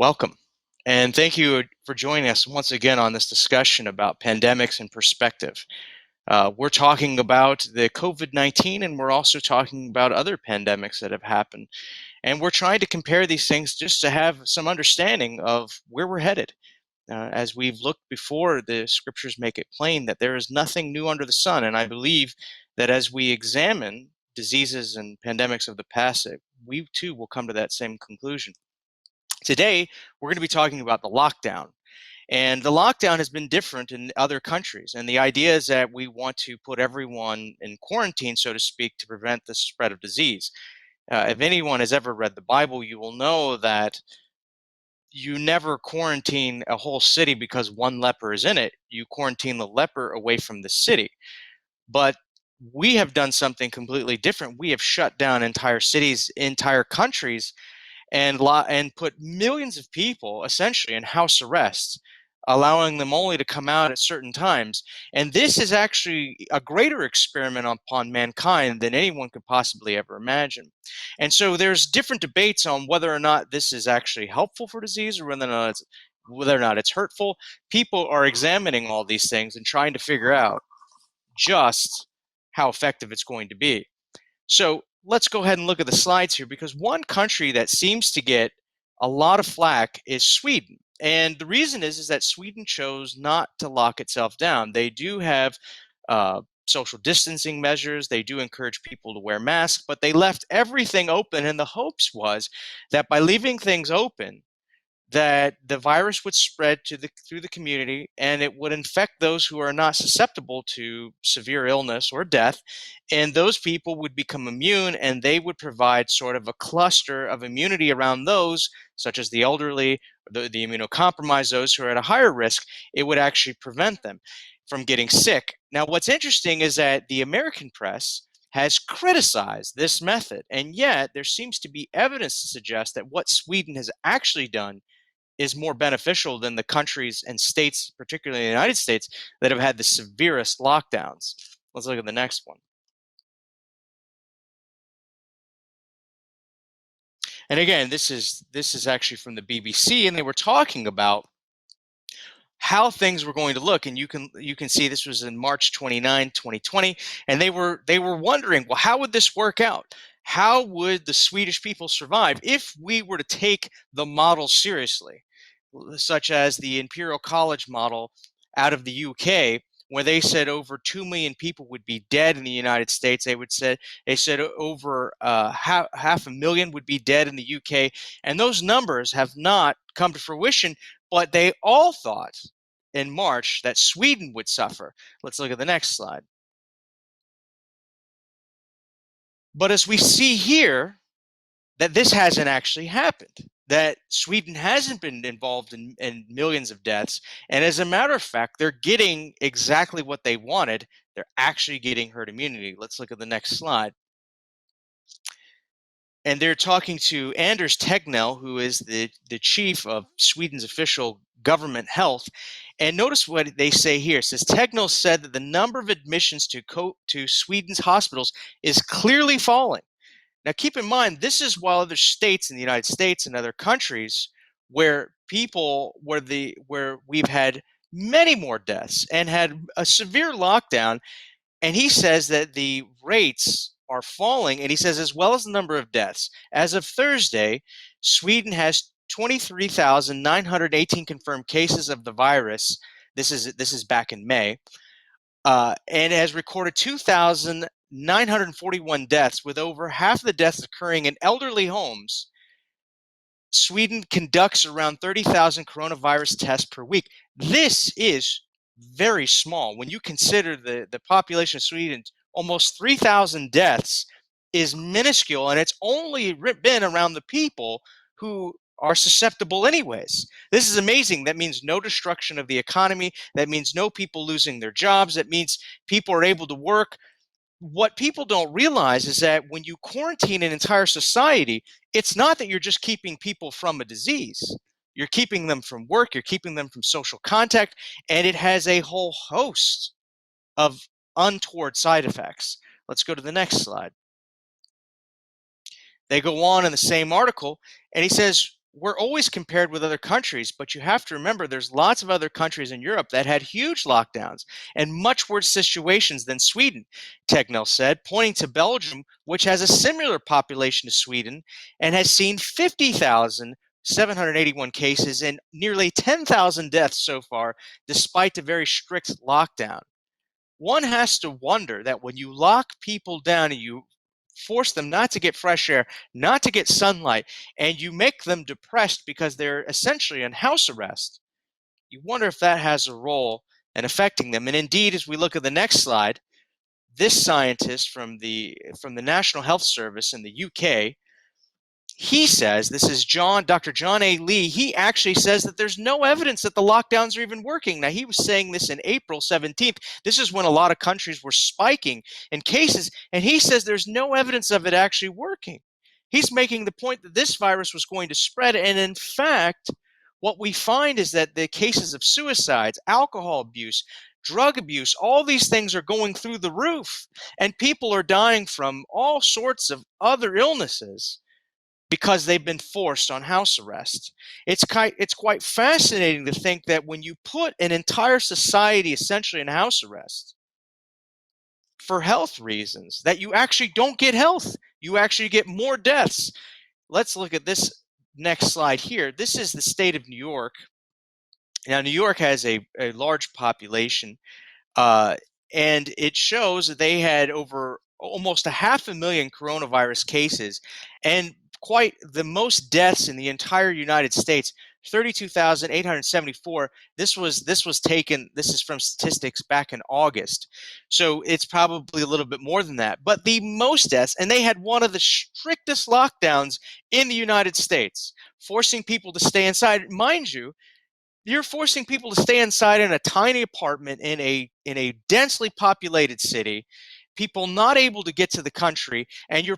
Welcome. And thank you for joining us once again on this discussion about pandemics and perspective. We're talking about the COVID-19, and we're also talking about other pandemics that have happened. And we're trying to compare these things just to have some understanding of where we're headed. As we've looked before, the scriptures make it plain that there is nothing new under the sun. And I believe that as we examine diseases and pandemics of the past, we too will come to that same conclusion. Today, we're going to be talking about the lockdown. And the lockdown has been different in other countries. And the idea is that we want to put everyone in quarantine, so to speak, to prevent the spread of disease. If anyone has ever read the Bible, you will know that you never quarantine a whole city because one leper is in it. You quarantine the leper away from the city. But we have done something completely different. We have shut down entire cities, entire countries, and put millions of people essentially in house arrest, allowing them only to come out at certain times. And this is actually a greater experiment upon mankind than anyone could possibly ever imagine. And so there's different debates on whether or not this is actually helpful for disease or whether or not it's hurtful. People are examining all these things and trying to figure out just how effective it's going to be. So let's go ahead and look at the slides here, because one country that seems to get a lot of flack is Sweden. And the reason is that Sweden chose not to lock itself down. They do have social distancing measures. They do encourage people to wear masks, but they left everything open. And the hopes was that by leaving things open, that the virus would spread through the community, and it would infect those who are not susceptible to severe illness or death, and those people would become immune, and they would provide sort of a cluster of immunity around those, such as the elderly, the immunocompromised, those who are at a higher risk. It would actually prevent them from getting sick. Now, what's interesting is that the American press has criticized this method, and yet there seems to be evidence to suggest that what Sweden has actually done is more beneficial than the countries and states, particularly the United States, that have had the severest lockdowns. Let's look at the next one. And again, this is actually from the BBC, and they were talking about how things were going to look. And you can see this was in March 29, 2020, and they were wondering, well, how would this work out? How would the Swedish people survive if we were to take the model seriously, such as the Imperial College model out of the UK, where they said over 2 million people would be dead in the United States. They said over half a million would be dead in the UK, and those numbers have not come to fruition. But they all thought in March that Sweden would suffer. Let's look at the next slide. But as we see here, that this hasn't actually happened, that Sweden hasn't been involved in millions of deaths. And as a matter of fact, they're getting exactly what they wanted. They're actually getting herd immunity. Let's look at the next slide. And they're talking to Anders Tegnell, who is the chief of Sweden's official government health. And notice what they say here. It says Tegnell said that the number of admissions to Sweden's hospitals is clearly falling. Now, keep in mind, this is while other states in the United States and other countries where where we've had many more deaths and had a severe lockdown. And he says that the rates are falling, and he says as well as the number of deaths. As of Thursday, Sweden has 23,918 confirmed cases of the virus. This is back in May, and has recorded 2,941 deaths, with over half of the deaths occurring in elderly homes. Sweden conducts around 30,000 coronavirus tests per week. This is very small. When you consider the population of Sweden, almost 3,000 deaths is minuscule, and it's only been around the people who are susceptible anyways. This is amazing. That means no destruction of the economy. That means no people losing their jobs. That means people are able to work. What people don't realize is that when you quarantine an entire society, it's not that you're just keeping people from a disease. You're keeping them from work, you're keeping them from social contact, and it has a whole host of untoward side effects. Let's go to the next slide. They go on in the same article, and he says, we're always compared with other countries, but you have to remember there's lots of other countries in Europe that had huge lockdowns and much worse situations than Sweden, Tegnell said, pointing to Belgium, which has a similar population to Sweden and has seen 50,781 cases and nearly 10,000 deaths so far, despite a very strict lockdown. One has to wonder that when you lock people down and you force them not to get fresh air, not to get sunlight, and you make them depressed because they're essentially in house arrest, you wonder if that has a role in affecting them. And indeed, as we look at the next slide, this scientist from the National Health Service in the UK, he says, this is Dr. John A. Lee, he actually says that there's no evidence that the lockdowns are even working. Now, he was saying this in April 17th. This is when a lot of countries were spiking in cases, and he says there's no evidence of it actually working. He's making the point that this virus was going to spread, and in fact, what we find is that the cases of suicides, alcohol abuse, drug abuse, all these things are going through the roof, and people are dying from all sorts of other illnesses because they've been forced on house arrest. It's quite fascinating to think that when you put an entire society essentially in house arrest for health reasons, that you actually don't get health. You actually get more deaths. Let's look at this next slide here. This is the state of New York. Now, New York has a large population, uh, and it shows that they had over almost 500,000 coronavirus cases and quite the most deaths in the entire United States, 32,874. This is from statistics back in August. So it's probably a little bit more than that. But the most deaths, and they had one of the strictest lockdowns in the United States, forcing people to stay inside. Mind you, you're forcing people to stay inside in a tiny apartment in a densely populated city, people not able to get to the country, and you're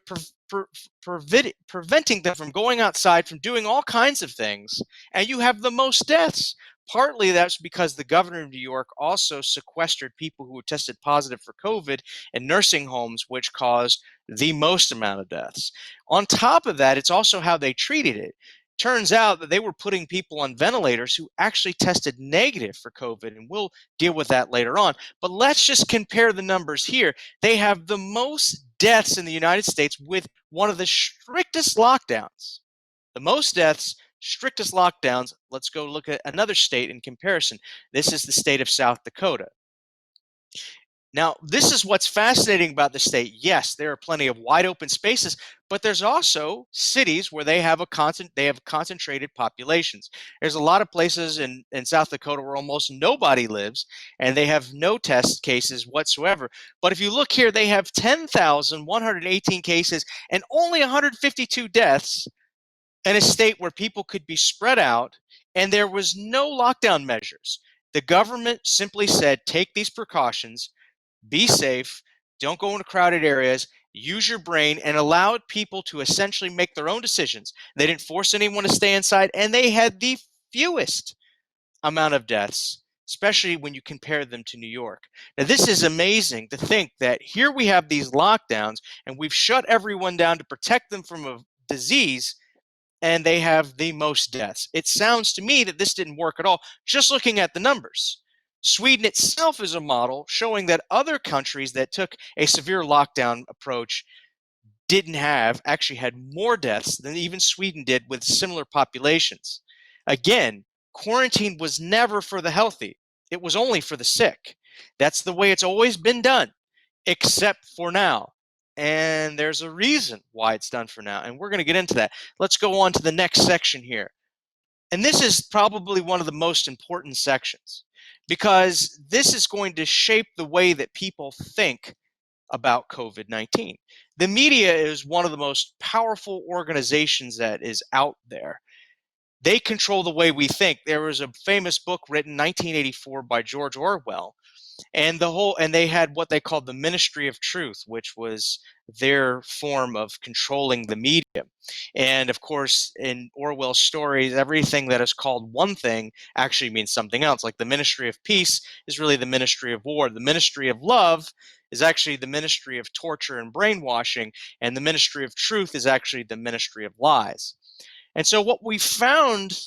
preventing them from going outside, from doing all kinds of things, and you have the most deaths. Partly that's because the governor of New York also sequestered people who tested positive for COVID in nursing homes, which caused the most amount of deaths. On top of that, it's also how they treated it. Turns out that they were putting people on ventilators who actually tested negative for COVID, and we'll deal with that later on. But let's just compare the numbers here. They have the most deaths in the United States with one of the strictest lockdowns. The most deaths, strictest lockdowns. Let's go look at another state in comparison. This is the state of South Dakota. Now, this is what's fascinating about the state. Yes, there are plenty of wide open spaces, but there's also cities where they have concentrated populations. There's a lot of places in South Dakota where almost nobody lives, and they have no test cases whatsoever. But if you look here, they have 10,118 cases and only 152 deaths in a state where people could be spread out, and there was no lockdown measures. The government simply said, take these precautions, be safe, don't go into crowded areas, use your brain, and allowed people to essentially make their own decisions. They didn't force anyone to stay inside, and they had the fewest amount of deaths, especially when you compare them to New York. Now, this is amazing to think that here we have these lockdowns, and we've shut everyone down to protect them from a disease, and they have the most deaths. It sounds to me that this didn't work at all, just looking at the numbers. Sweden itself is a model showing that other countries that took a severe lockdown approach actually had more deaths than even Sweden did with similar populations. Again, quarantine was never for the healthy. It was only for the sick. That's the way it's always been done, except for now. And there's a reason why it's done for now. And we're going to get into that. Let's go on to the next section here. And this is probably one of the most important sections because this is going to shape the way that people think about COVID-19. The media is one of the most powerful organizations that is out there. They control the way we think. There was a famous book written in 1984 by George Orwell, and they had what they called the Ministry of Truth, which was their form of controlling the media. And of course, in Orwell's stories, everything that is called one thing actually means something else. Like the Ministry of Peace is really the Ministry of War. The Ministry of Love is actually the Ministry of Torture and Brainwashing, and the Ministry of Truth is actually the Ministry of Lies. And so what we found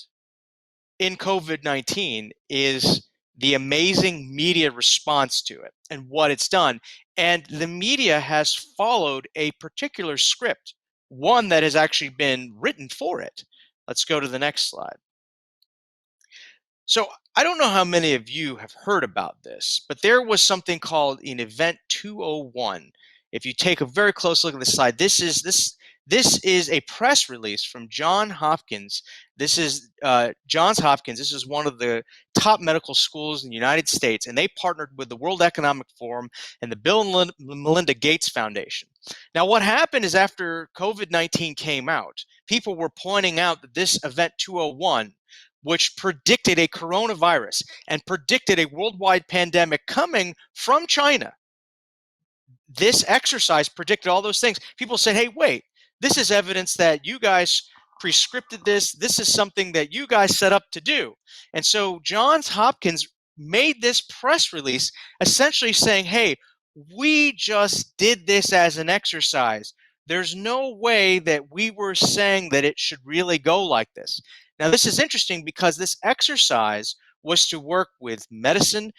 in COVID-19 is the amazing media response to it and what it's done. And the media has followed a particular script, one that has actually been written for it. Let's go to the next slide. So I don't know how many of you have heard about this, but there was something called an Event 201. If you take a very close look at the slide, this is a press release from Johns Hopkins. This is Johns Hopkins. This is one of the top medical schools in the United States, and they partnered with the World Economic Forum and the Bill and Melinda Gates Foundation. Now, what happened is after COVID-19 came out, people were pointing out that this Event 201, which predicted a coronavirus and predicted a worldwide pandemic coming from China. This exercise predicted all those things. People said, hey, wait, this is evidence that you guys prescripted this. This is something that you guys set up to do. And so Johns Hopkins made this press release essentially saying, hey, we just did this as an exercise. There's no way that we were saying that it should really go like this. Now, this is interesting because this exercise was to work with medicine,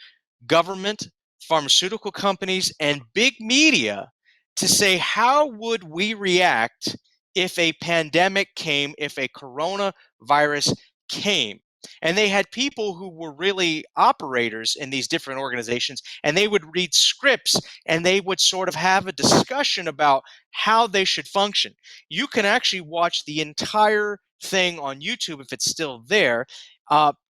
government, pharmaceutical companies, and big media to say, how would we react if a pandemic came, if a coronavirus came? And they had people who were really operators in these different organizations, and they would read scripts and they would sort of have a discussion about how they should function. You can actually watch the entire thing on YouTube if it's still there.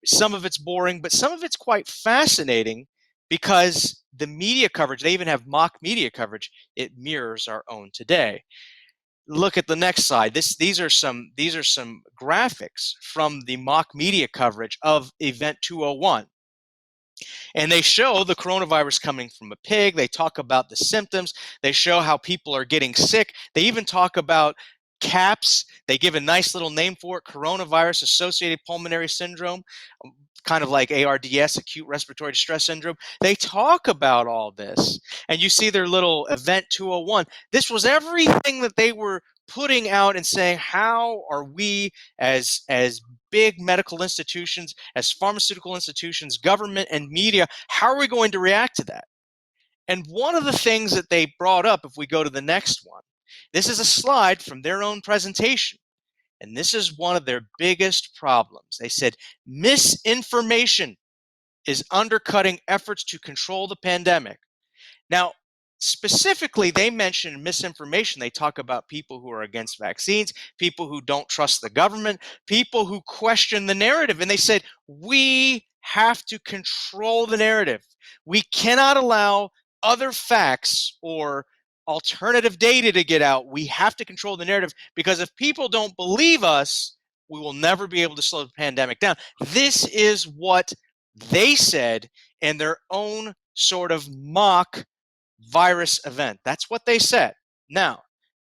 Some of it's boring, but some of it's quite fascinating because the media coverage, they even have mock media coverage, it mirrors our own today. Look at the next slide. These are some graphics from the mock media coverage of Event 201. And they show the coronavirus coming from a pig. They talk about the symptoms. They show how people are getting sick. They even talk about CAPS. They give a nice little name for it, coronavirus associated pulmonary syndrome, kind of like ARDS, acute respiratory distress syndrome. They talk about all this. And you see their little Event 201. This was everything that they were putting out and saying, how are we as big medical institutions, as pharmaceutical institutions, government and media, how are we going to react to that? And one of the things that they brought up, if we go to the next one, this is a slide from their own presentation. And this is one of their biggest problems. They said, misinformation is undercutting efforts to control the pandemic. Now, specifically, they mention misinformation. They talk about people who are against vaccines, people who don't trust the government, people who question the narrative. And they said, we have to control the narrative. We cannot allow other facts or alternative data to get out. We have to control the narrative because if people don't believe us, we will never be able to slow the pandemic down. This is what they said in their own sort of mock virus event. That's what they said. Now,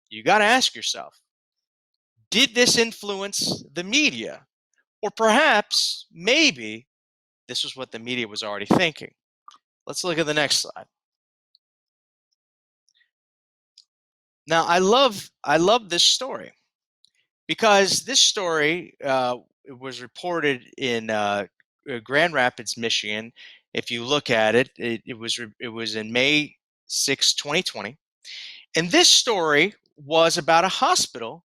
you got to ask yourself, did this influence the media? Or perhaps, maybe, this was what the media was already thinking. Let's look at the next slide. Now, I love this story because this story was reported in Grand Rapids, Michigan. If you look at it, it was in May 6, 2020. And this story was about a hospital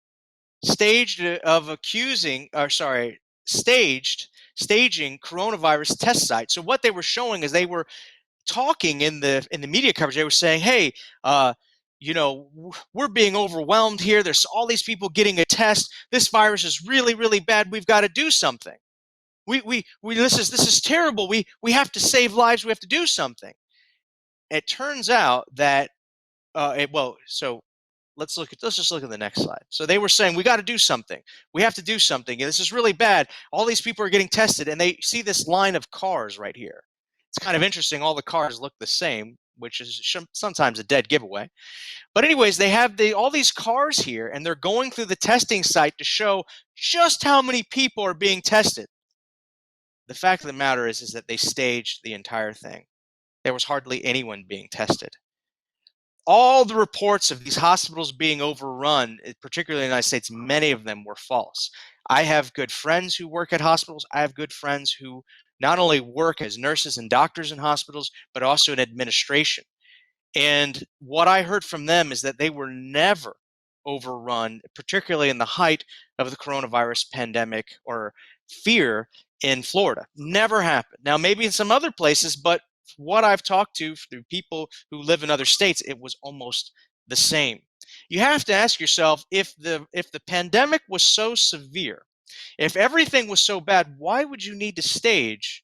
staging coronavirus test sites. So what they were showing is they were talking in the media coverage. They were saying, "Hey, we're being overwhelmed here. There's all these people getting a test. This virus is really, really bad. We've got to do something. This is terrible. We have to save lives. We have to do something." It turns out that so let's just look at the next slide. So they were saying, we got to do something. We have to do something. And this is really bad. All these people are getting tested, and they see this line of cars right here. It's kind of interesting. All the cars look the same, which is sometimes a dead giveaway. But anyways, they have all these cars here, and they're going through the testing site to show just how many people are being tested. The fact of the matter is that they staged the entire thing. There was hardly anyone being tested. all the reports of these hospitals being overrun, particularly in the United States, many of them were false. I have good friends who work at hospitals. I have good friends who not only work as nurses and doctors in hospitals, but also in administration. And what I heard from them is that they were never overrun, particularly in the height of the coronavirus pandemic or fear in Florida. Never happened. Now, maybe in some other places, but what I've talked to through people who live in other states, it was almost the same. You have to ask yourself, if the pandemic was so severe, if everything was so bad, why would you need to stage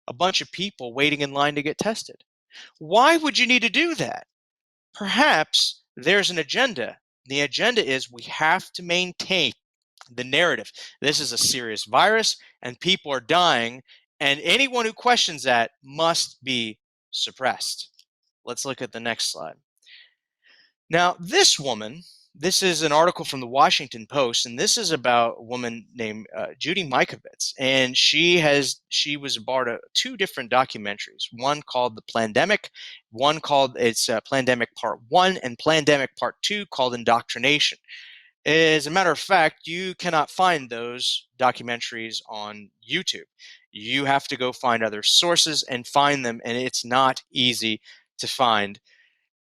a bunch of people waiting in line to get tested? Why would you need to do that? Perhaps there's an agenda. The agenda is we have to maintain the narrative. This is a serious virus and people are dying, and anyone who questions that must be suppressed. Let's look at the next slide. Now, this is an article from the Washington Post, and this is about a woman named Judy Mikovits, and she was a part of two different documentaries. One called The Plandemic, one called Plandemic Part 1, and Plandemic Part 2 called Indoctrination. As a matter of fact, you cannot find those documentaries on YouTube. You have to go find other sources and find them, and it's not easy to find.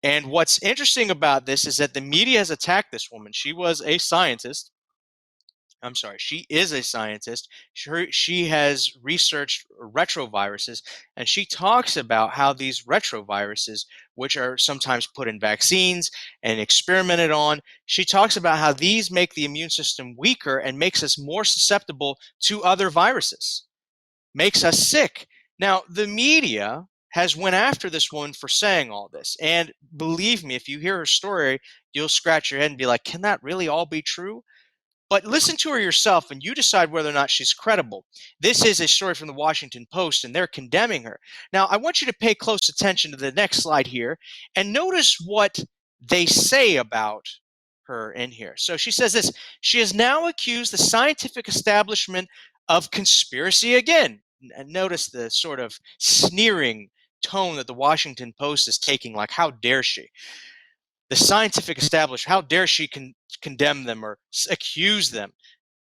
And what's interesting about this is that the media has attacked this woman. She was a scientist. I'm sorry, she is a scientist. She has researched retroviruses, and she talks about how these retroviruses, which are sometimes put in vaccines and experimented on, she talks about how these make the immune system weaker and makes us more susceptible to other viruses, makes us sick. Now, the media has went after this woman for saying all this. And believe me, if you hear her story, you'll scratch your head and be like, can that really all be true? But listen to her yourself and you decide whether or not she's credible. This is a story from the Washington Post and they're condemning her. Now, I want you to pay close attention to the next slide here and notice what they say about her in here. So she says this: she has now accused the scientific establishment of conspiracy again. And notice the sort of sneering tone that the Washington Post is taking, like, how dare she? The scientific establishment, how dare she condemn them or accuse them?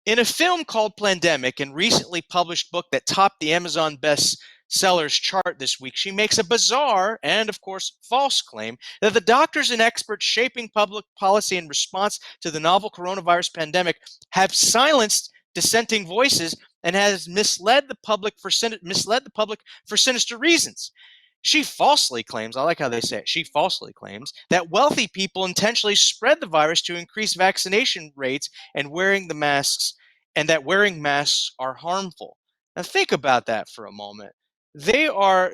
In a film called Plandemic and recently published book that topped the Amazon bestsellers chart this week, she makes a bizarre and, of course, false claim that the doctors and experts shaping public policy in response to the novel coronavirus pandemic have silenced dissenting voices and has misled the public for sinister reasons. She falsely claims, I like how they say it, she falsely claims that wealthy people intentionally spread the virus to increase vaccination rates and that wearing masks are harmful. Now think about that for a moment. They are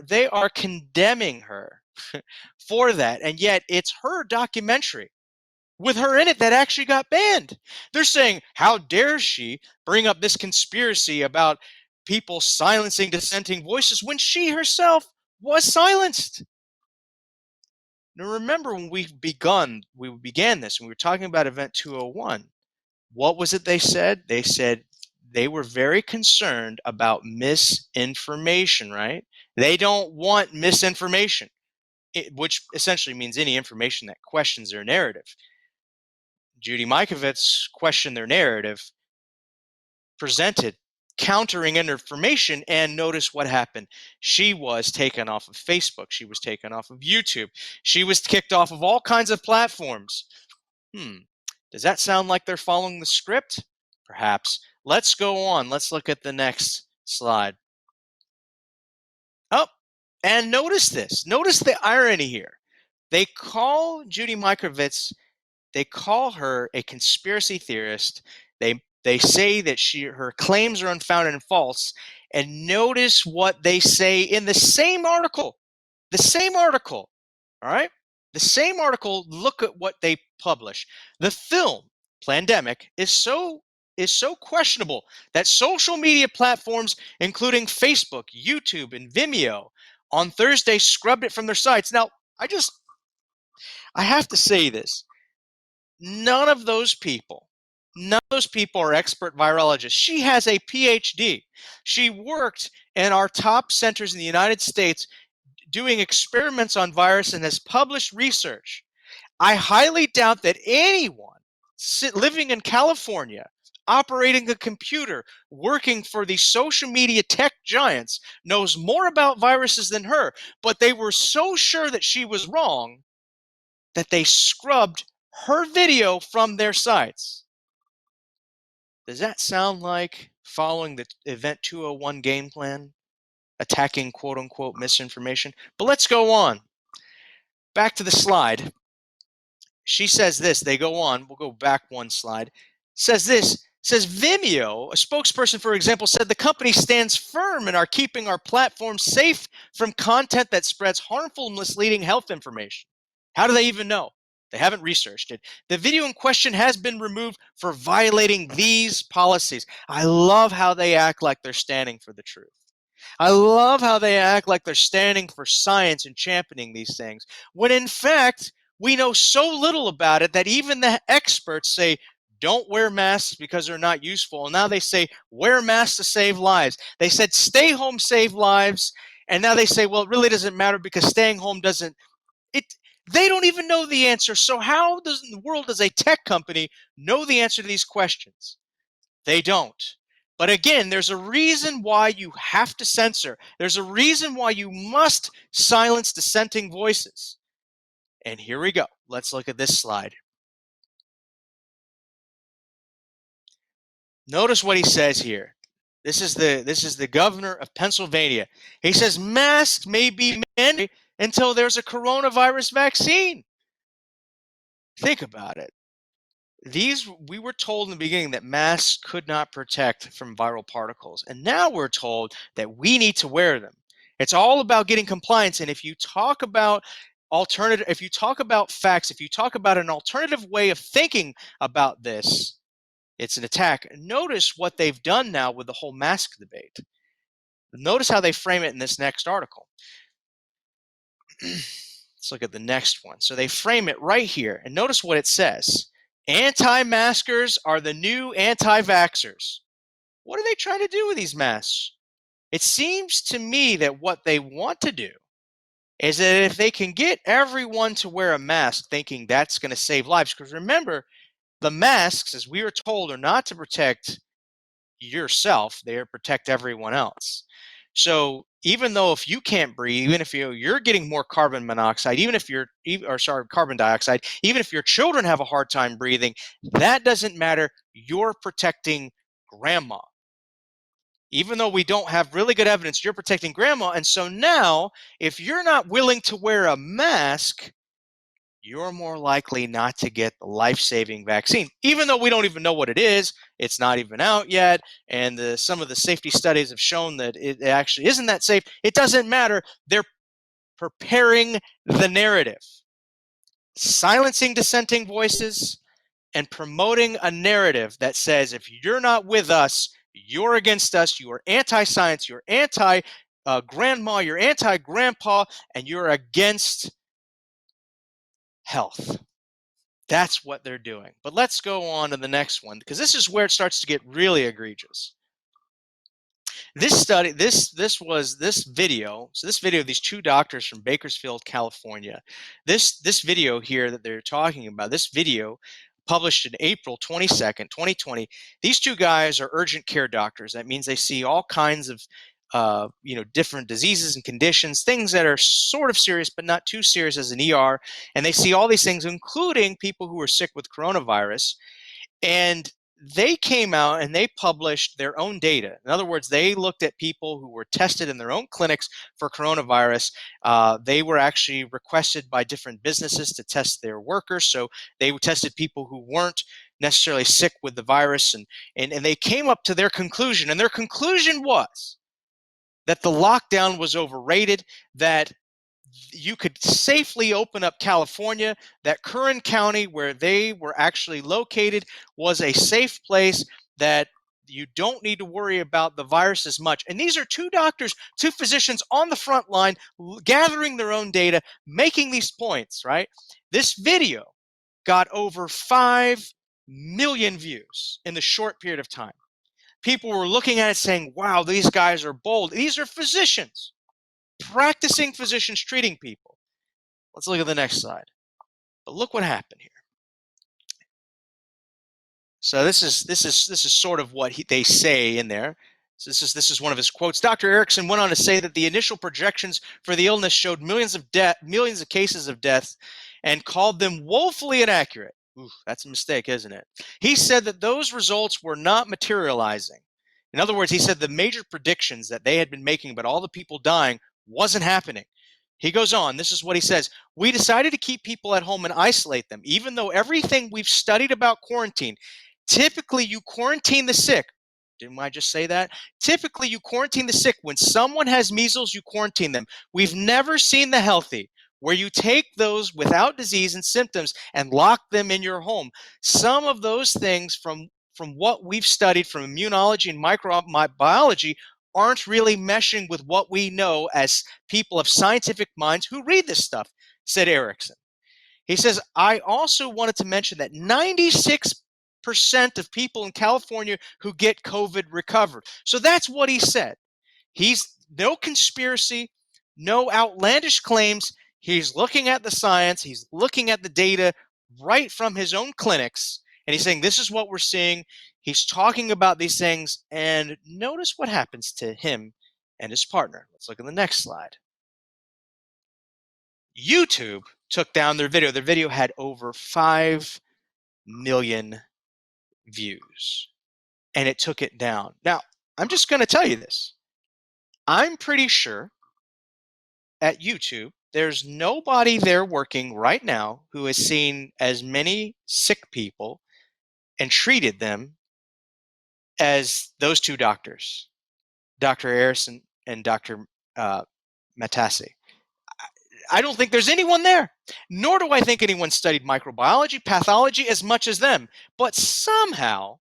condemning her for that, and yet it's her documentary with her in it that actually got banned. They're saying, how dare she bring up this conspiracy about people silencing dissenting voices when she herself was silenced. Now remember when we began this, and we were talking about Event 201, what was it they said? They said they were very concerned about misinformation, right? They don't want misinformation, which essentially means any information that questions their narrative. Judy Mikovits questioned their narrative, presented countering information, and notice what happened. She was taken off of Facebook. She was taken off of YouTube. She was kicked off of all kinds of platforms. Does that sound like they're following the script? Perhaps. Let's go on. Let's look at the next slide. Oh, and notice this. Notice the irony here. They call Judy Mikovits, they call her a conspiracy theorist. They say that her claims are unfounded and false. And notice what they say in the same article. The same article. All right? The same article, look at what they publish. The film, Plandemic, is so questionable that social media platforms, including Facebook, YouTube, and Vimeo, on Thursday scrubbed it from their sites. Now, I have to say this. None of those people are expert virologists. She has a PhD. She worked in our top centers in the United States doing experiments on virus and has published research. I highly doubt that anyone living in California, operating a computer, working for the social media tech giants, knows more about viruses than her, but they were so sure that she was wrong that they scrubbed her video from their sites. Does that sound like following the Event 201 game plan? Attacking quote unquote misinformation? But let's go on. Back to the slide. She says this, they go on, we'll go back one slide. Says this, says Vimeo, a spokesperson, for example, said the company stands firm in our keeping our platform safe from content that spreads harmful and misleading health information. How do they even know? They haven't researched it. The video in question has been removed for violating these policies. I love how they act like they're standing for the truth. I love how they act like they're standing for science and championing these things, when in fact, we know so little about it that even the experts say, don't wear masks because they're not useful. And now they say, wear masks to save lives. They said, stay home, save lives. And now they say, well, it really doesn't matter because staying home doesn't. It. They don't even know the answer. So how does in the world does a tech company know the answer to these questions? They don't. But again, there's a reason why you have to censor. There's a reason why you must silence dissenting voices. And here we go. Let's look at this slide. Notice what he says here. This is the governor of Pennsylvania. He says masks may be mandatory until there's a coronavirus vaccine. Think about it. We were told in the beginning that masks could not protect from viral particles, and now we're told that we need to wear them. It's all about getting compliance, and if you talk about if you talk about facts, if you talk about an alternative way of thinking about this, it's an attack. Notice what they've done now with the whole mask debate. Notice how they frame it in this next article. Let's look at the next one. So they frame it right here, and notice what it says. Anti-maskers are the new anti-vaxxers. What are they trying to do with these masks? It seems to me that what they want to do is that if they can get everyone to wear a mask thinking that's going to save lives, because remember, the masks, as we were told, are not to protect yourself, they are to protect everyone else. So even though if you can't breathe, even if you're getting more carbon monoxide, even if carbon dioxide, even if your children have a hard time breathing, that doesn't matter. You're protecting grandma. Even though we don't have really good evidence, you're protecting grandma. And so now, if you're not willing to wear a mask, you're more likely not to get the life-saving vaccine, even though we don't even know what it is. It's not even out yet, and some of the safety studies have shown that it actually isn't that safe. It doesn't matter. They're preparing the narrative, silencing dissenting voices, and promoting a narrative that says if you're not with us, you're against us, you are anti-science, you're anti-grandma, you're anti-grandpa, and you're against health. That's what they're doing. But let's go on to the next one, because this is where it starts to get really egregious. This study, this video, so this video of these two doctors from Bakersfield, California, this video here that they're talking about, this video published in April 22nd, 2020, these two guys are urgent care doctors. That means they see all kinds of different diseases and conditions, things that are sort of serious but not too serious as an ER, and they see all these things, including people who are sick with coronavirus. And they came out and they published their own data. In other words, they looked at people who were tested in their own clinics for coronavirus. They were actually requested by different businesses to test their workers. So they tested people who weren't necessarily sick with the virus. And they came up to their conclusion. And their conclusion was that the lockdown was overrated, that you could safely open up California, that Kern County, where they were actually located, was a safe place, that you don't need to worry about the virus as much. And these are two doctors, two physicians on the front line, gathering their own data, making these points, right? This video got over 5 million views in the short period of time. People were looking at it saying, wow, these guys are bold. These are physicians, practicing physicians treating people. Let's look at the next slide. But look what happened here. So this is sort of what they say in there. So this is one of his quotes. Dr. Erickson went on to say that the initial projections for the illness showed millions of cases of death, and called them woefully inaccurate. Ooh, that's a mistake, isn't it? He said that those results were not materializing. In other words, he said the major predictions that they had been making about all the people dying wasn't happening. He goes on, this is what he says. We decided to keep people at home and isolate them, even though everything we've studied about quarantine, typically you quarantine the sick. Didn't I just say that? Typically you quarantine the sick. When someone has measles, you quarantine them. We've never seen the healthy, where you take those without disease and symptoms and lock them in your home. Some of those things from what we've studied from immunology and microbiology aren't really meshing with what we know as people of scientific minds who read this stuff, said Erickson. He says, I also wanted to mention that 96% of people in California who get COVID recovered. So that's what he said. He's no conspiracy, no outlandish claims. He's looking at the science, he's looking at the data right from his own clinics, and he's saying, this is what we're seeing. He's talking about these things, and notice what happens to him and his partner. Let's look at the next slide. YouTube took down their video. Their video had over 5 million views, and it took it down. Now, I'm just going to tell you this. I'm pretty sure at YouTube, there's nobody there working right now who has seen as many sick people and treated them as those two doctors, Dr. Harrison and Dr. Matassi. I don't think there's anyone there, nor do I think anyone studied microbiology, pathology as much as them. But somehow,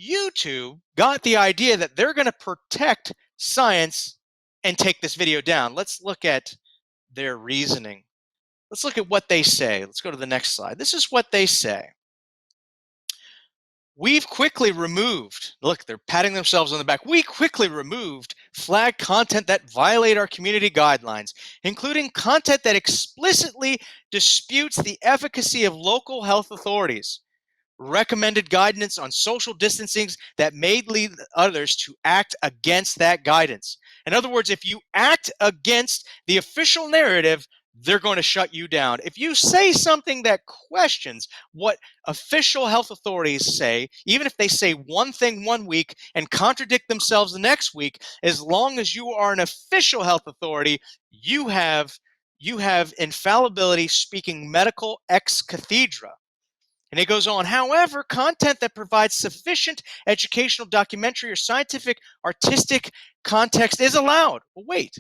YouTube got the idea that they're going to protect science and take this video down. Let's look at their reasoning. Let's look at what they say. Let's go to the next slide. This is what they say. We've quickly removed, look, they're patting themselves on the back. We quickly removed flag content that violate our community guidelines, including content that explicitly disputes the efficacy of local health authorities, recommended guidance on social distancing that may lead others to act against that guidance. In other words, if you act against the official narrative, they're going to shut you down. If you say something that questions what official health authorities say, even if they say one thing one week and contradict themselves the next week, as long as you are an official health authority, you have infallibility, speaking medical ex cathedra. And it goes on, however, content that provides sufficient educational, documentary, or scientific, artistic context is allowed. Well, wait,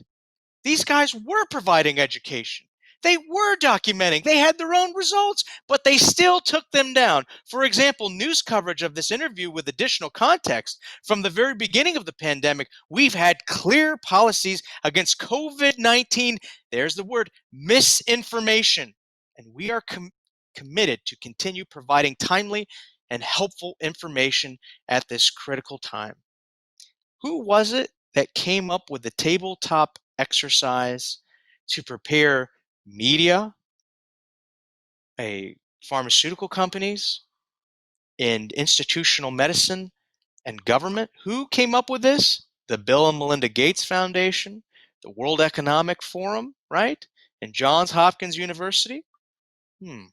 these guys were providing education. They were documenting. They had their own results, but they still took them down. For example, news coverage of this interview with additional context. From the very beginning of the pandemic, we've had clear policies against COVID-19, there's the word, misinformation. And we are committed to continue providing timely and helpful information at this critical time. Who was it that came up with the tabletop exercise to prepare media, pharmaceutical companies, and institutional medicine and government? Who came up with this? The Bill and Melinda Gates Foundation, the World Economic Forum, right? And Johns Hopkins University. And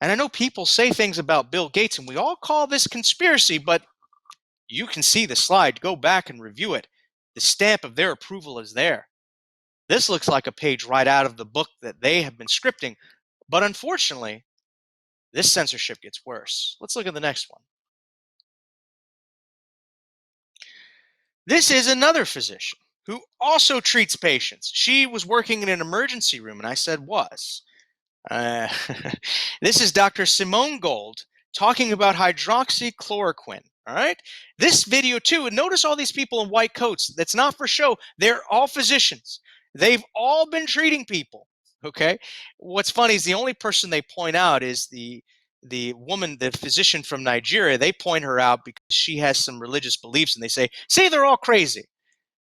I know people say things about Bill Gates, and we all call this conspiracy, but you can see the slide. Go back and review it. The stamp of their approval is there. This looks like a page right out of the book that they have been scripting. But unfortunately, this censorship gets worse. Let's look at the next one. This is another physician who also treats patients. She was working in an emergency room, and I said was. This is Dr. Simone Gold talking about hydroxychloroquine. All right. This video too, and notice all these people in white coats. That's not for show. They're all physicians. They've all been treating people. Okay. What's funny is the only person they point out is the woman, the physician from Nigeria. They point her out because she has some religious beliefs, and they say they're all crazy.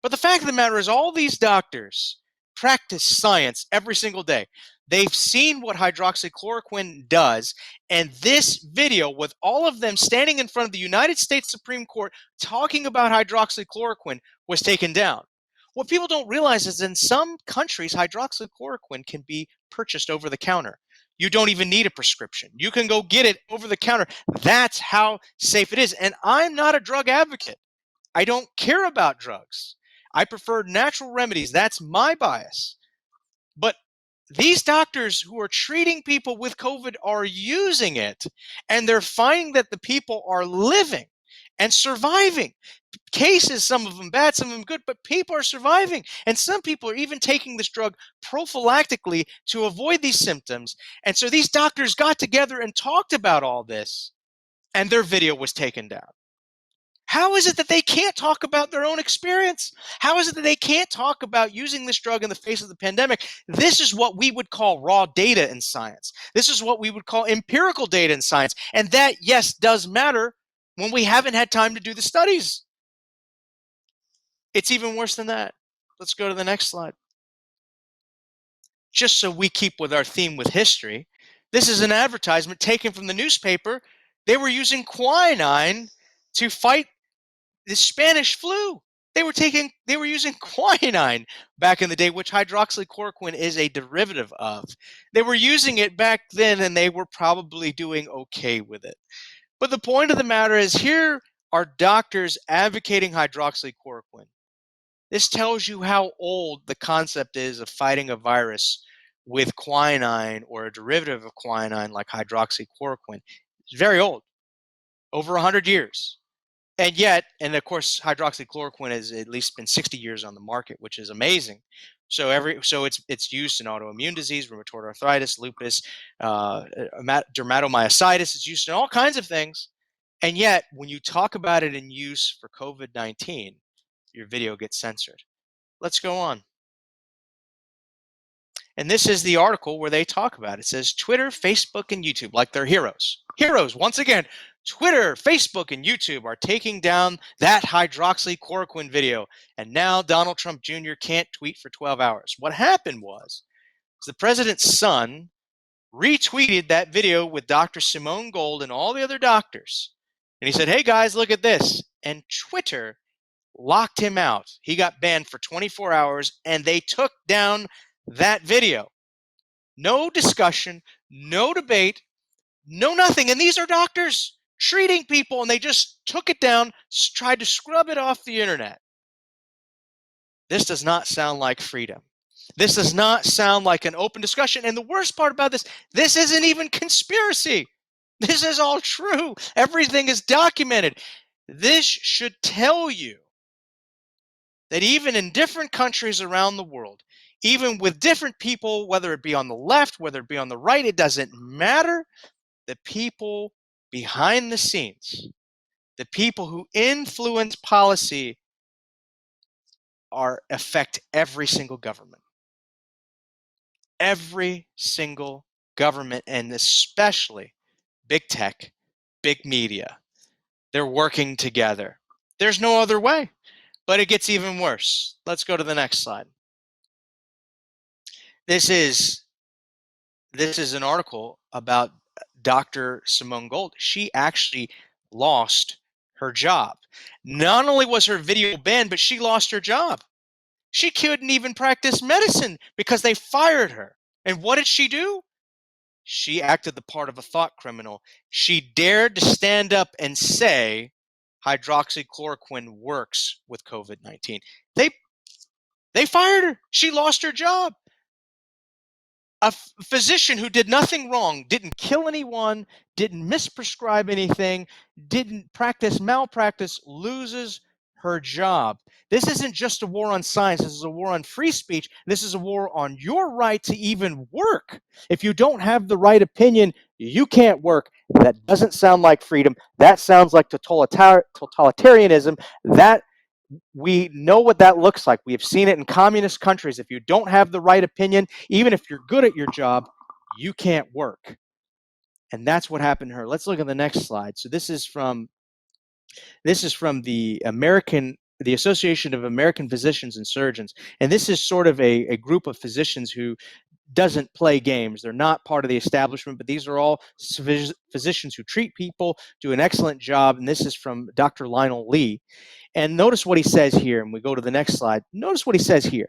But the fact of the matter is, all these doctors practice science every single day. They've seen what hydroxychloroquine does, and this video with all of them standing in front of the United States Supreme Court talking about hydroxychloroquine was taken down. What people don't realize is in some countries, hydroxychloroquine can be purchased over the counter. You don't even need a prescription. You can go get it over the counter. That's how safe it is. And I'm not a drug advocate. I don't care about drugs. I prefer natural remedies. That's my bias. But these doctors who are treating people with COVID are using it, and they're finding that the people are living and surviving. Cases, some of them bad, some of them good, but people are surviving. And some people are even taking this drug prophylactically to avoid these symptoms. And so these doctors got together and talked about all this, and their video was taken down. How is it that they can't talk about their own experience? How is it that they can't talk about using this drug in the face of the pandemic? This is what we would call raw data in science. This is what we would call empirical data in science. And that, yes, does matter when we haven't had time to do the studies. It's even worse than that. Let's go to the next slide. Just so we keep with our theme with history, this is an advertisement taken from the newspaper. They were using quinine to fight the Spanish flu. They were using quinine back in the day, which hydroxychloroquine is a derivative of. They were using it back then, and they were probably doing okay with it. But the point of the matter is, here are doctors advocating hydroxychloroquine. This tells you how old the concept is of fighting a virus with quinine or a derivative of quinine like hydroxychloroquine. It's very old, over 100 years. And yet, and of course, hydroxychloroquine has at least been 60 years on the market, which is amazing. So it's used in autoimmune disease, rheumatoid arthritis, lupus, dermatomyositis. It's used in all kinds of things. And yet, when you talk about it in use for COVID-19, your video gets censored. Let's go on. And this is the article where they talk about it. It says Twitter, Facebook, and YouTube, like they're heroes. Heroes, once again, Twitter, Facebook, and YouTube are taking down that hydroxychloroquine video. And now Donald Trump Jr. can't tweet for 12 hours. What happened was the president's son retweeted that video with Dr. Simone Gold and all the other doctors. And he said, hey guys, look at this. And Twitter locked him out. He got banned for 24 hours, and they took down that video. No discussion, no debate, no nothing. And these are doctors treating people, and they just took it down, tried to scrub it off the internet. This does not sound like freedom. This does not sound like an open discussion. And the worst part about this isn't even conspiracy. This is all true. Everything is documented. This should tell you that even in different countries around the world, even with different people, whether it be on the left, whether it be on the right, it doesn't matter. The people behind the scenes, the people who influence policy, affect every single government. Every single government, and especially big tech, big media. They're working together. There's no other way. But it gets even worse. Let's go to the next slide. This is an article about Dr. Simone Gold. She actually lost her job. Not only was her video banned, but she lost her job. She couldn't even practice medicine because they fired her. And what did she do? She acted the part of a thought criminal. She dared to stand up and say hydroxychloroquine works with COVID-19. They fired her. She lost her job. A physician who did nothing wrong, didn't kill anyone, didn't misprescribe anything, didn't practice malpractice, loses her job. This isn't just a war on science. This is a war on free speech. This is a war on your right to even work. If you don't have the right opinion, you can't work. That doesn't sound like freedom. That sounds like totalitarianism. That we know what that looks like. We have seen it in communist countries. If you don't have the right opinion, even if you're good at your job, you can't work. And that's what happened to her. Let's look at the next slide. So this is from the Association of American Physicians and Surgeons. And this is sort of a group of physicians who doesn't play games. They're not part of the establishment, but these are all physicians who treat people, do an excellent job. And this is from Dr. Lionel Lee. And notice what he says here. And we go to the next slide. Notice what he says here.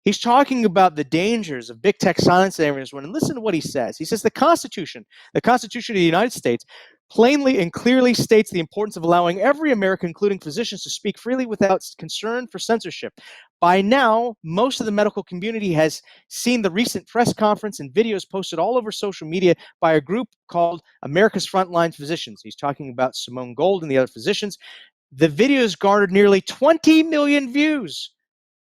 He's talking about the dangers of big tech silencing everyone. And listen to what he says. He says the Constitution of the United States, plainly and clearly states the importance of allowing every American, including physicians, to speak freely without concern for censorship. By now, most of the medical community has seen the recent press conference and videos posted all over social media by a group called America's Frontline Physicians. He's talking about Simone Gold and the other physicians. The videos garnered nearly 20 million views,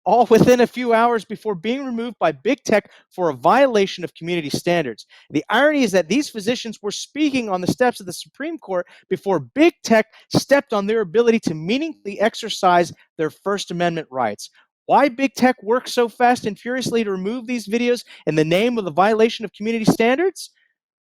all within a few hours before being removed by big tech for a violation of community standards. The irony is that these physicians were speaking on the steps of the Supreme Court before big tech stepped on their ability to meaningfully exercise their First Amendment rights. Why big tech works so fast and furiously to remove these videos in the name of the violation of community standards?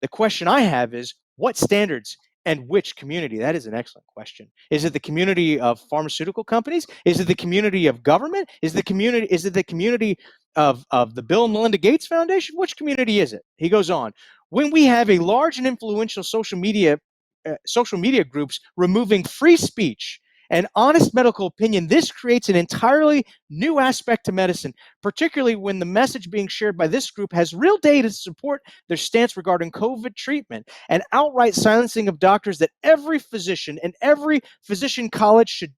The question I have is, what standards and which community? That is an excellent question. Is it the community of pharmaceutical companies? Is it the community of government? Is it the community of the Bill and Melinda Gates Foundation? Which community is it? He goes on. When we have a large and influential social media groups removing free speech and honest medical opinion, this creates an entirely new aspect to medicine, particularly when the message being shared by this group has real data to support their stance regarding COVID treatment and outright silencing of doctors that every physician and every physician college should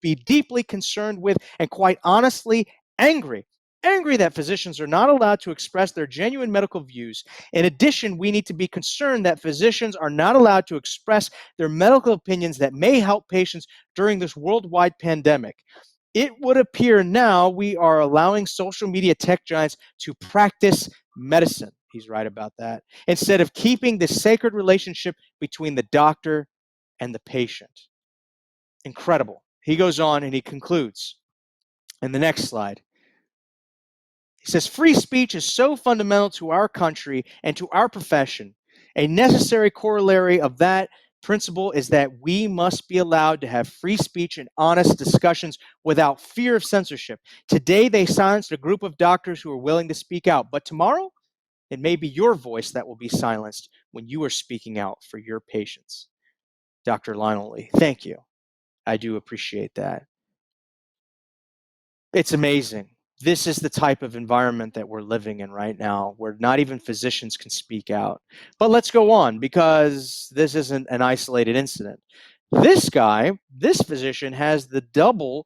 be deeply concerned with, and quite honestly, angry. Angry that physicians are not allowed to express their genuine medical views. In addition, we need to be concerned that physicians are not allowed to express their medical opinions that may help patients during this worldwide pandemic. It would appear now we are allowing social media tech giants to practice medicine. He's right about that. Instead of keeping the sacred relationship between the doctor and the patient. Incredible. He goes on and he concludes in the next slide. He says, free speech is so fundamental to our country and to our profession. A necessary corollary of that principle is that we must be allowed to have free speech and honest discussions without fear of censorship. Today, they silenced a group of doctors who are willing to speak out, but tomorrow, it may be your voice that will be silenced when you are speaking out for your patients. Dr. Lionel Lee, thank you. I do appreciate that. It's amazing. This is the type of environment that we're living in right now, where not even physicians can speak out. But let's go on, because this isn't an isolated incident. This guy, this physician, has the double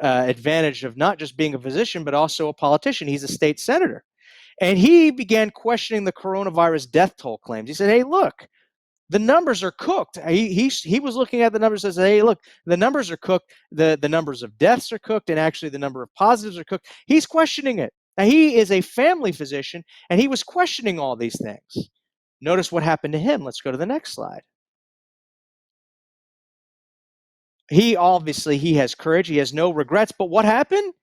advantage of not just being a physician, but also a politician. He's a state senator. And he began questioning the coronavirus death toll claims. He said, hey, look, the numbers are cooked. He was looking at the numbers and says, hey, look, the numbers are cooked. The numbers of deaths are cooked, and actually the number of positives are cooked. He's questioning it. Now, he is a family physician, and he was questioning all these things. Notice what happened to him. Let's go to the next slide. He has courage. He has no regrets. But what happened?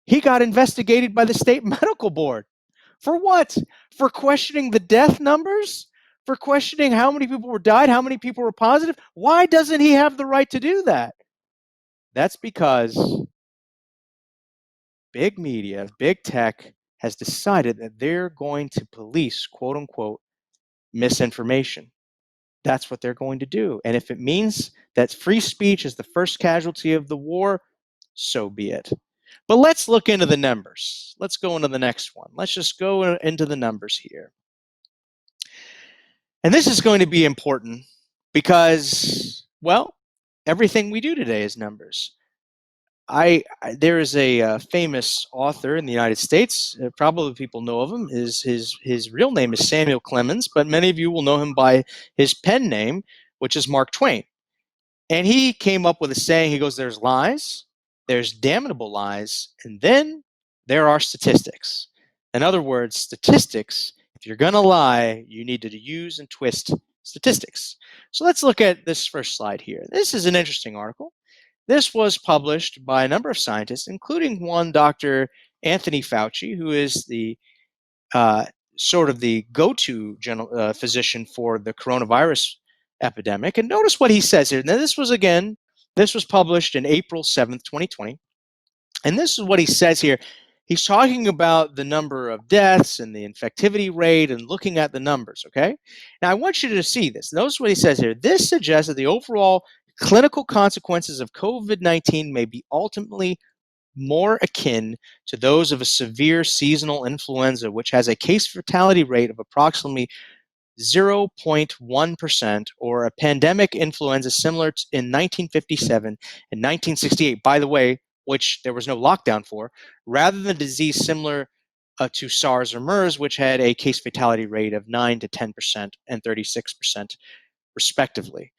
He got investigated by the state medical board. For what? For questioning the death numbers? For questioning how many people were died, how many people were positive? Why doesn't he have the right to do that? That's because big media, big tech has decided that they're going to police, quote unquote, misinformation. That's what they're going to do. And if it means that free speech is the first casualty of the war, so be it. But let's look into the numbers. Let's go into the next one. Let's just go into the numbers here. And this is going to be important because, well, everything we do today is numbers. There is a famous author in the United States, probably people know of him. His real name is Samuel Clemens, but many of you will know him by his pen name, which is Mark Twain. And he came up with a saying. He goes, there's lies, there's damnable lies, and then there are statistics. In other words, statistics, if you're going to lie, you need to use and twist statistics. So let's look at this first slide here. This is an interesting article. This was published by a number of scientists, including one Dr. Anthony Fauci, who is the sort of the go-to physician for the coronavirus epidemic. And notice what he says here. Now, this was published in April 7th, 2020. And this is what he says here. He's talking about the number of deaths and the infectivity rate and looking at the numbers, okay? Now, I want you to see this. Notice what he says here. This suggests that the overall clinical consequences of COVID-19 may be ultimately more akin to those of a severe seasonal influenza, which has a case fatality rate of approximately 0.1%, or a pandemic influenza similar in 1957 and 1968, by the way, which there was no lockdown for, rather than disease similar to SARS or MERS, which had a case fatality rate of 9 to 10% and 36%, respectively.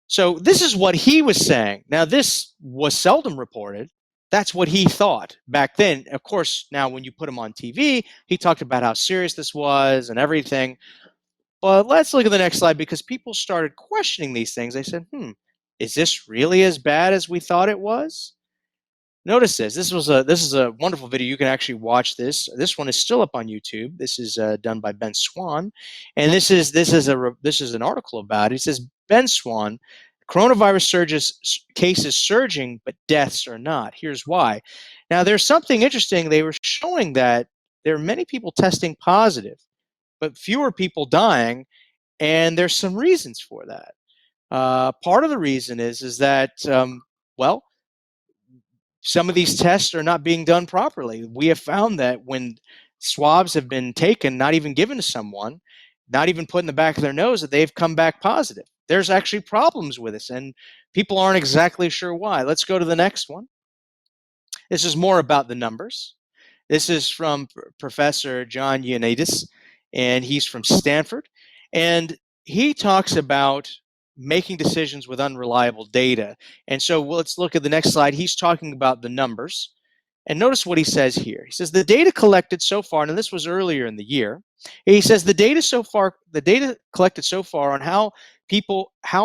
So this is what he was saying. Now, this was seldom reported. That's what he thought back then. Of course, now when you put him on TV, he talked about how serious this was and everything. But let's look at the next slide, because people started questioning these things. They said, is this really as bad as we thought it was? Notice this. This is a wonderful video. You can actually watch this. This one is still up on YouTube. This is done by Ben Swan, and this is an article about it. It says Ben Swan, cases surging, but deaths are not. Here's why. Now, there's something interesting. They were showing that there are many people testing positive, but fewer people dying, and there's some reasons for that. Part of the reason is that well, some of these tests are not being done properly. We have found that when swabs have been taken, not even given to someone, not even put in the back of their nose, that they've come back positive. There's actually problems with this, and people aren't exactly sure why. Let's go to the next one. This is more about the numbers. This is from Professor John Ioannidis, and he's from Stanford. And he talks about making decisions with unreliable data. And so let's look at the next slide. He's talking about the numbers. And notice what he says here. He says the data collected so far, and this was earlier in the year. He says the data collected so far on how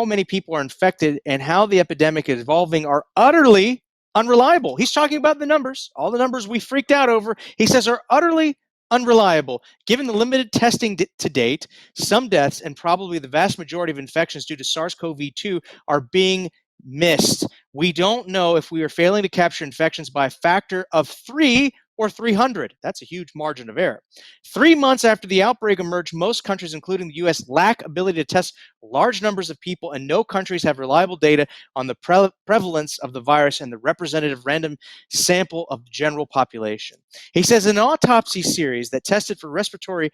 many people are infected and how the epidemic is evolving are utterly unreliable. He's talking about the numbers, all the numbers we freaked out over. He says are utterly unreliable. Given the limited testing to date, some deaths and probably the vast majority of infections due to SARS-CoV-2 are being missed. We don't know if we are failing to capture infections by a factor of 3 or 300. That's a huge margin of error. 3 months after the outbreak emerged, most countries, including the US, lack ability to test large numbers of people, and no countries have reliable data on the prevalence of the virus and the representative random sample of the general population. He says an autopsy series that tested for respiratory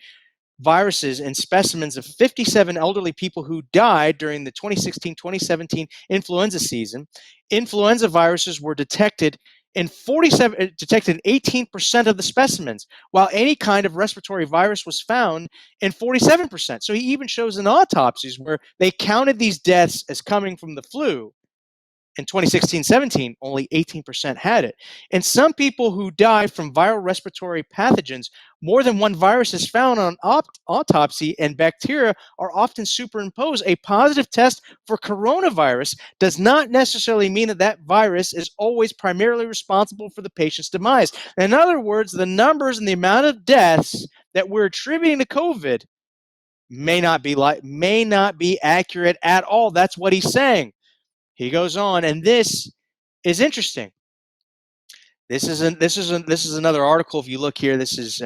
viruses in specimens of 57 elderly people who died during the 2016-2017 influenza season, influenza viruses were detected in 18% of the specimens, while any kind of respiratory virus was found in 47%. So he even shows in autopsies where they counted these deaths as coming from the flu. In 2016-17, only 18% had it. And some people who die from viral respiratory pathogens, more than one virus is found on autopsy, and bacteria are often superimposed. A positive test for coronavirus does not necessarily mean that that virus is always primarily responsible for the patient's demise. In other words, the numbers and the amount of deaths that we're attributing to COVID may not be accurate at all. That's what he's saying. He goes on, and this is interesting. This is another article. If you look here, this is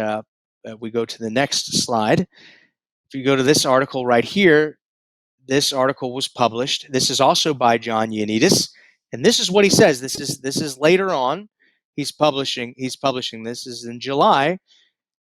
we go to the next slide. If you go to this article right here, this article was published. This is also by John Ioannidis, and this is what he says. This is later on. He's publishing this. Is in July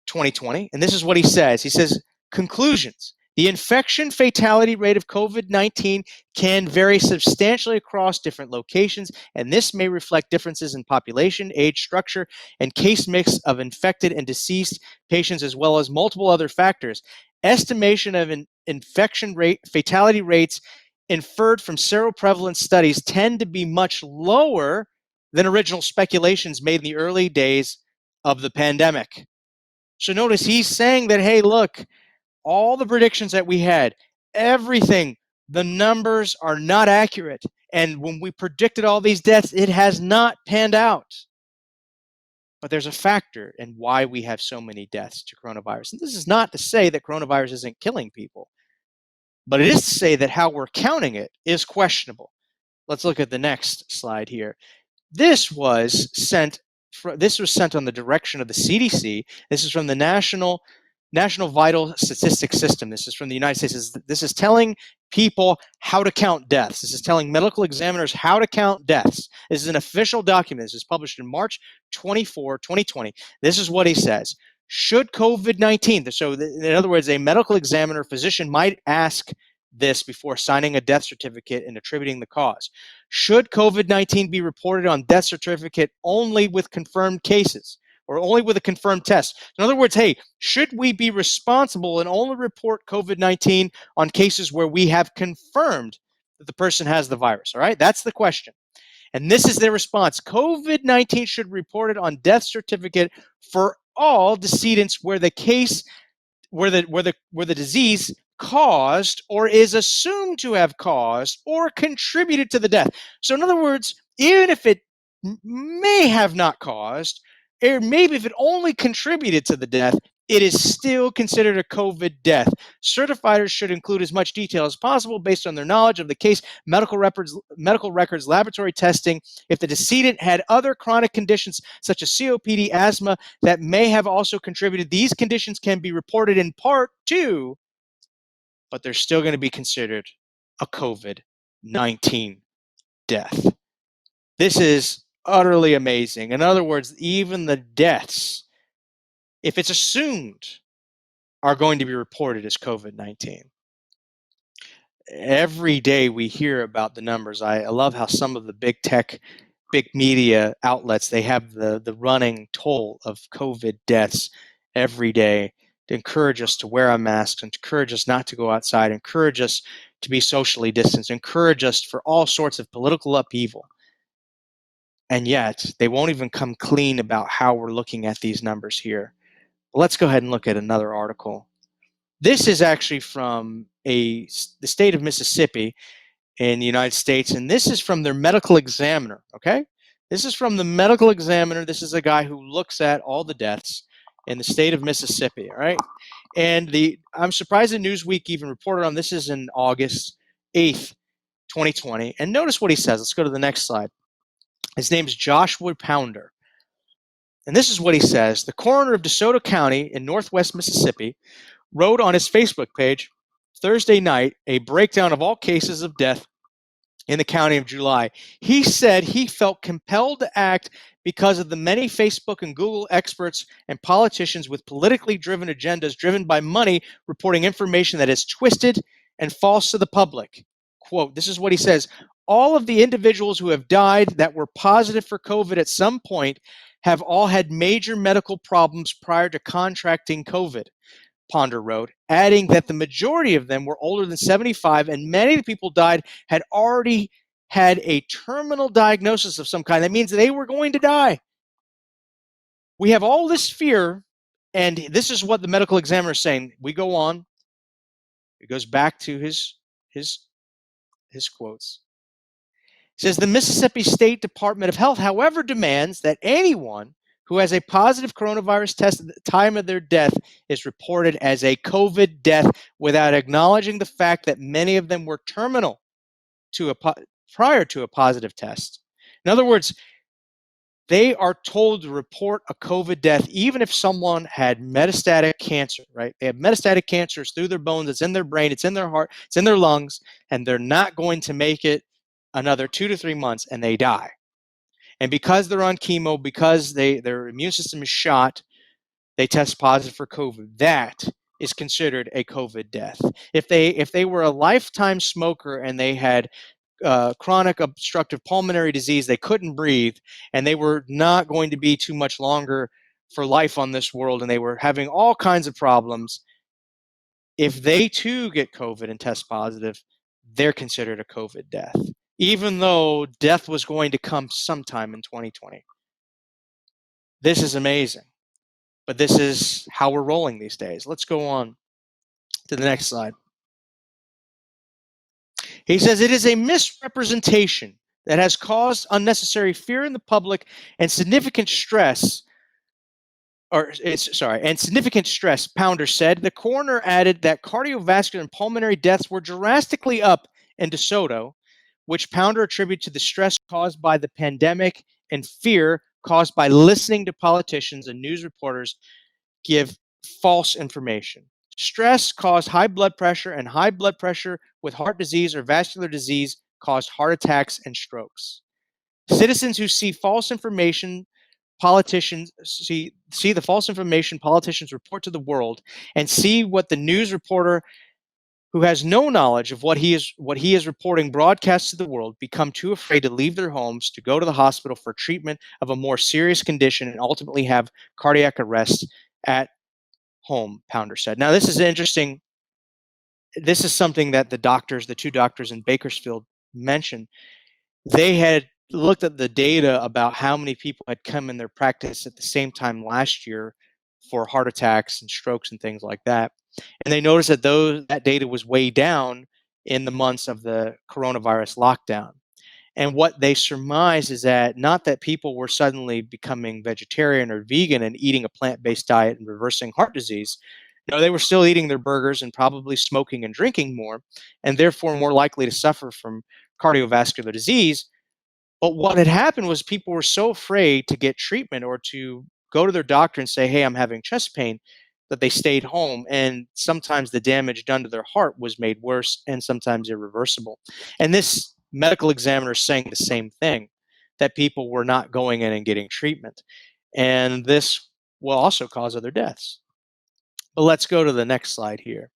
2020, and this is what he says. He says, conclusions. The infection fatality rate of COVID-19 can vary substantially across different locations, and this may reflect differences in population, age, structure, and case mix of infected and deceased patients, as well as multiple other factors. Estimation of infection rate, fatality rates inferred from seroprevalence studies tend to be much lower than original speculations made in the early days of the pandemic. So notice he's saying that, hey, look, all the predictions that we had, everything, the numbers are not accurate. And when we predicted all these deaths, it has not panned out. But there's a factor in why we have so many deaths to coronavirus. And this is not to say that coronavirus isn't killing people, but it is to say that how we're counting it is questionable. Let's look at the next slide here. This was sent this was sent on the direction of the CDC. This is from the National Vital Statistics System. This is from the United States. This is telling people how to count deaths. This is telling medical examiners how to count deaths. This is an official document. This is published in March 24, 2020. This is what he says. Should COVID-19, so in other words, a medical examiner, physician might ask this before signing a death certificate and attributing the cause. Should COVID-19 be reported on death certificate only with confirmed cases or only with a confirmed test? In other words, hey, should we be responsible and only report COVID-19 on cases where we have confirmed that the person has the virus? All right, that's the question. And this is their response. COVID-19 should be reported on death certificate for all decedents where the disease caused or is assumed to have caused or contributed to the death. So in other words, even if it may have not caused, or maybe if it only contributed to the death, it is still considered a COVID death. Certifiers should include as much detail as possible based on their knowledge of the case, medical records, laboratory testing. If the decedent had other chronic conditions such as COPD, asthma, that may have also contributed, these conditions can be reported in part too, but they're still going to be considered a COVID-19 death. This is utterly amazing. In other words, even the deaths, if it's assumed, are going to be reported as COVID-19. Every day we hear about the numbers. I love how some of the big tech, big media outlets, they have the running toll of COVID deaths every day to encourage us to wear a mask, and encourage us not to go outside, encourage us to be socially distanced, encourage us for all sorts of political upheaval. And yet they won't even come clean about how we're looking at these numbers here. Let's go ahead and look at another article. This is actually from the state of Mississippi in the United States, and this is from their medical examiner, okay? This is from the medical examiner. This is a guy who looks at all the deaths in the state of Mississippi, all right? And I'm surprised that Newsweek even reported on this. Is in August 8th, 2020. And notice what he says. Let's go to the next slide. His name is Joshua Pounder. And this is what he says. The coroner of DeSoto County in northwest Mississippi wrote on his Facebook page Thursday night a breakdown of all cases of death in the county of July. He said he felt compelled to act because of the many Facebook and Google experts and politicians with politically driven agendas driven by money reporting information that is twisted and false to the public. Quote, this is what he says. All of the individuals who have died that were positive for COVID at some point have all had major medical problems prior to contracting COVID, Ponder wrote, adding that the majority of them were older than 75, and many of the people died had already had a terminal diagnosis of some kind. That means they were going to die. We have all this fear, and this is what the medical examiner is saying. We go on. It goes back to his quotes. It says the Mississippi State Department of Health, however, demands that anyone who has a positive coronavirus test at the time of their death is reported as a COVID death without acknowledging the fact that many of them were terminal prior to a positive test. In other words, they are told to report a COVID death even if someone had metastatic cancer, right? They have metastatic cancers through their bones, it's in their brain, it's in their heart, it's in their lungs, and they're not going to make it another 2 to 3 months and they die. And because they're on chemo, because their immune system is shot, they test positive for COVID. That is considered a COVID death. If they were a lifetime smoker and they had chronic obstructive pulmonary disease, they couldn't breathe, and they were not going to be too much longer for life on this world, and they were having all kinds of problems, if they too get COVID and test positive, they're considered a COVID death, even though death was going to come sometime in 2020. This is amazing, but this is how we're rolling these days. Let's go on to the next slide. He says it is a misrepresentation that has caused unnecessary fear in the public and significant stress. Significant stress, Pounder said. The coroner added that cardiovascular and pulmonary deaths were drastically up in DeSoto, which Pounder attributed to the stress caused by the pandemic and fear caused by listening to politicians and news reporters give false information. Stress caused high blood pressure, and high blood pressure with heart disease or vascular disease caused heart attacks and strokes. Citizens who see false information politicians see the false information politicians report to the world and see what the news reporter who has no knowledge of what he is reporting broadcast to the world become too afraid to leave their homes to go to the hospital for treatment of a more serious condition and ultimately have cardiac arrest at home, Pounder said. Now, this is interesting. This is something that the two doctors in Bakersfield mentioned. They had looked at the data about how many people had come in their practice at the same time last year for heart attacks and strokes and things like that. And they noticed that that data was way down in the months of the coronavirus lockdown. And what they surmised is that not that people were suddenly becoming vegetarian or vegan and eating a plant-based diet and reversing heart disease. No, they were still eating their burgers and probably smoking and drinking more, and therefore more likely to suffer from cardiovascular disease. But what had happened was people were so afraid to get treatment or to go to their doctor and say, "Hey, I'm having chest pain," that they stayed home. And sometimes the damage done to their heart was made worse and sometimes irreversible. And this medical examiner is saying the same thing, that people were not going in and getting treatment. And this will also cause other deaths. But let's go to the next slide here.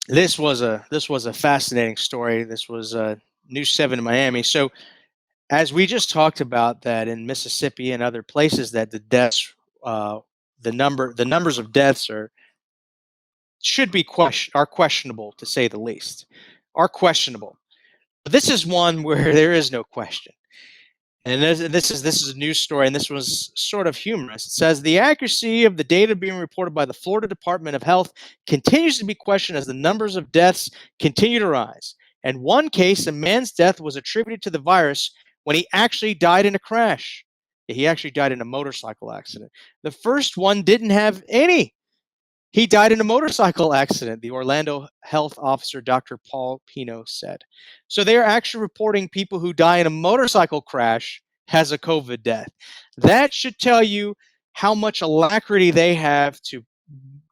This was a fascinating story. This was News 7 in Miami. So as we just talked about, that in Mississippi and other places, that the deaths, the numbers of deaths are questionable, to say the least, are questionable. But this is one where there is no question. And this is a news story, and this was sort of humorous. It says the accuracy of the data being reported by the Florida Department of Health continues to be questioned as the numbers of deaths continue to rise. In one case, a man's death was attributed to the virus when he actually died in a crash. He actually died in a motorcycle accident. The first one didn't have any. He died in a motorcycle accident, the Orlando health officer, Dr. Paul Pino, said. So they are actually reporting people who die in a motorcycle crash as a COVID death. That should tell you how much alacrity they have to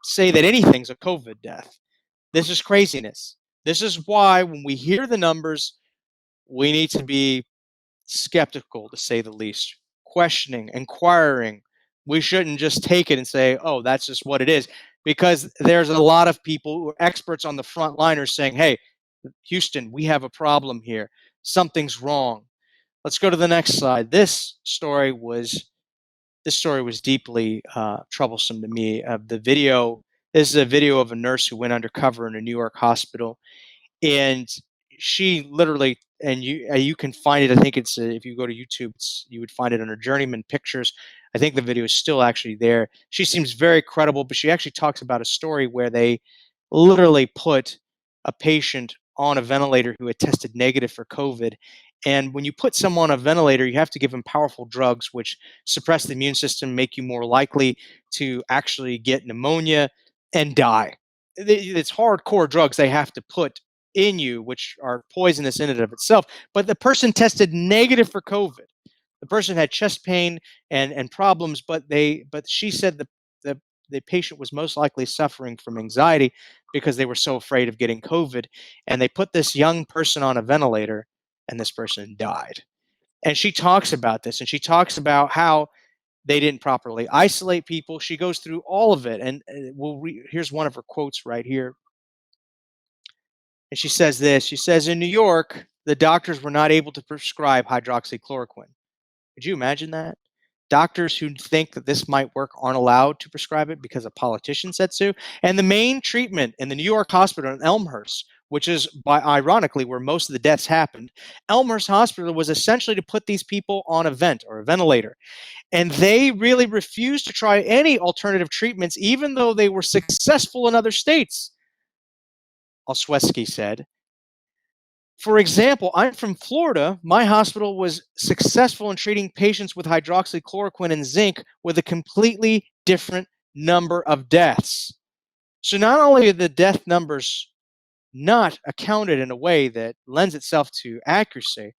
say that anything's a COVID death. This is craziness. This is why when we hear the numbers, we need to be skeptical, to say the least, questioning, inquiring. We shouldn't just take it and say, oh, that's just what it is, because there's a lot of people who are experts on the front liners saying, hey, Houston, we have a problem here. Something's wrong. Let's go to the next slide. This story was deeply troublesome to me. This is a video of a nurse who went undercover in a New York hospital, and she literally, and you can find it. I think it's if you go to YouTube, you would find it under Journeyman Pictures. I think the video is still actually there. She seems very credible, but she actually talks about a story where they literally put a patient on a ventilator who had tested negative for COVID. And when you put someone on a ventilator, you have to give them powerful drugs which suppress the immune system, make you more likely to actually get pneumonia and die. It's hardcore drugs they have to put in you, which are poisonous in and of itself. But the person tested negative for COVID. The person had chest pain and problems, but she said the patient was most likely suffering from anxiety because they were so afraid of getting COVID. And they put this young person on a ventilator, and this person died. And she talks about this, and she talks about how they didn't properly isolate people. She goes through all of it, and here's one of her quotes right here. And she says this. She says, in New York, the doctors were not able to prescribe hydroxychloroquine. Could you imagine that? Doctors who think that this might work aren't allowed to prescribe it because a politician said so. And the main treatment in the New York hospital in Elmhurst, which is ironically where most of the deaths happened, Elmhurst Hospital was essentially to put these people on a vent or a ventilator. And they really refused to try any alternative treatments, even though they were successful in other states, Olszewski said. For example, I'm from Florida. My hospital was successful in treating patients with hydroxychloroquine and zinc with a completely different number of deaths. So not only are the death numbers not accounted in a way that lends itself to accuracy,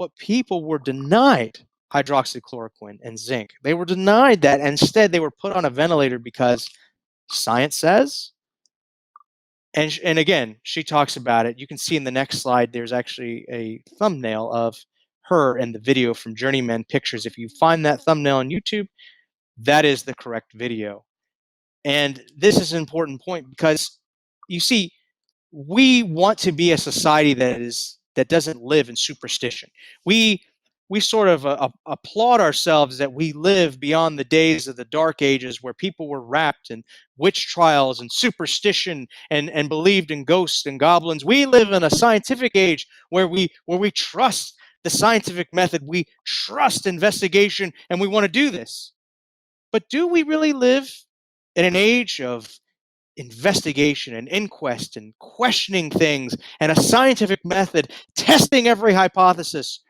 But people were denied hydroxychloroquine and zinc. They were denied that. And instead, they were put on a ventilator because science says. And again, she talks about it. You can see in the next slide, there's actually a thumbnail of her and the video from Journeyman Pictures. If you find that thumbnail on YouTube, that is the correct video. And this is an important point because you see, we want to be a society that doesn't live in superstition. We sort of applaud ourselves that we live beyond the days of the dark ages where people were wrapped in witch trials and superstition and believed in ghosts and goblins. We live in a scientific age where we trust the scientific method, we trust investigation, and we want to do this. But do we really live in an age of investigation and inquest and questioning things and a scientific method, testing every hypothesis?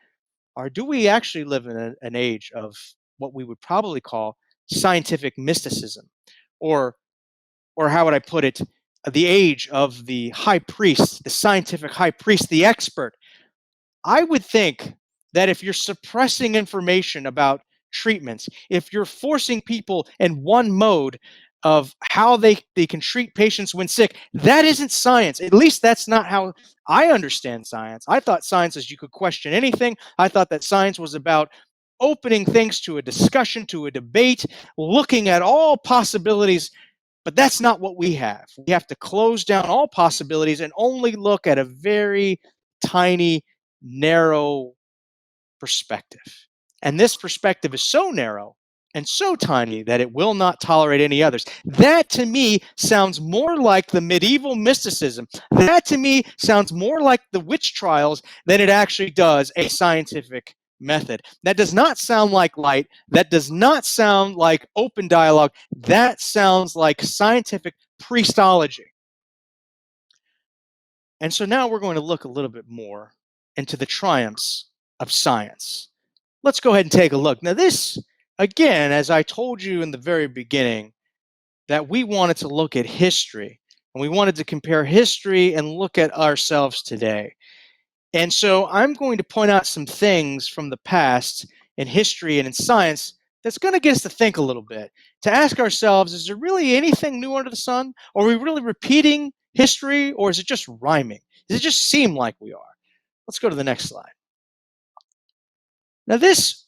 Or do we actually live in an age of what we would probably call scientific mysticism? Or how would I put it? The age of the high priest, the scientific high priest, the expert. I would think that if you're suppressing information about treatments, if you're forcing people in one mode of how they can treat patients when sick, that isn't science. At least that's not how I understand science. I thought science is you could question anything. I thought that science was about opening things to a discussion, to a debate, looking at all possibilities. But that's not what we have. We have to close down all possibilities and only look at a very tiny, narrow perspective. And this perspective is so narrow and so tiny that it will not tolerate any others. That to me sounds more like the medieval mysticism. That to me sounds more like the witch trials than it actually does a scientific method. That does not sound like light. That does not sound like open dialogue. That sounds like scientific priestology. And so now we're going to look a little bit more into the triumphs of science. Let's go ahead and take a look. Now this, again, as I told you in the very beginning, that we wanted to look at history, and we wanted to compare history and look at ourselves today. And so I'm going to point out some things from the past in history and in science that's going to get us to think a little bit, to ask ourselves, is there really anything new under the sun? Are we really repeating history, or is it just rhyming? Does it just seem like we are? Let's go to the next slide. Now this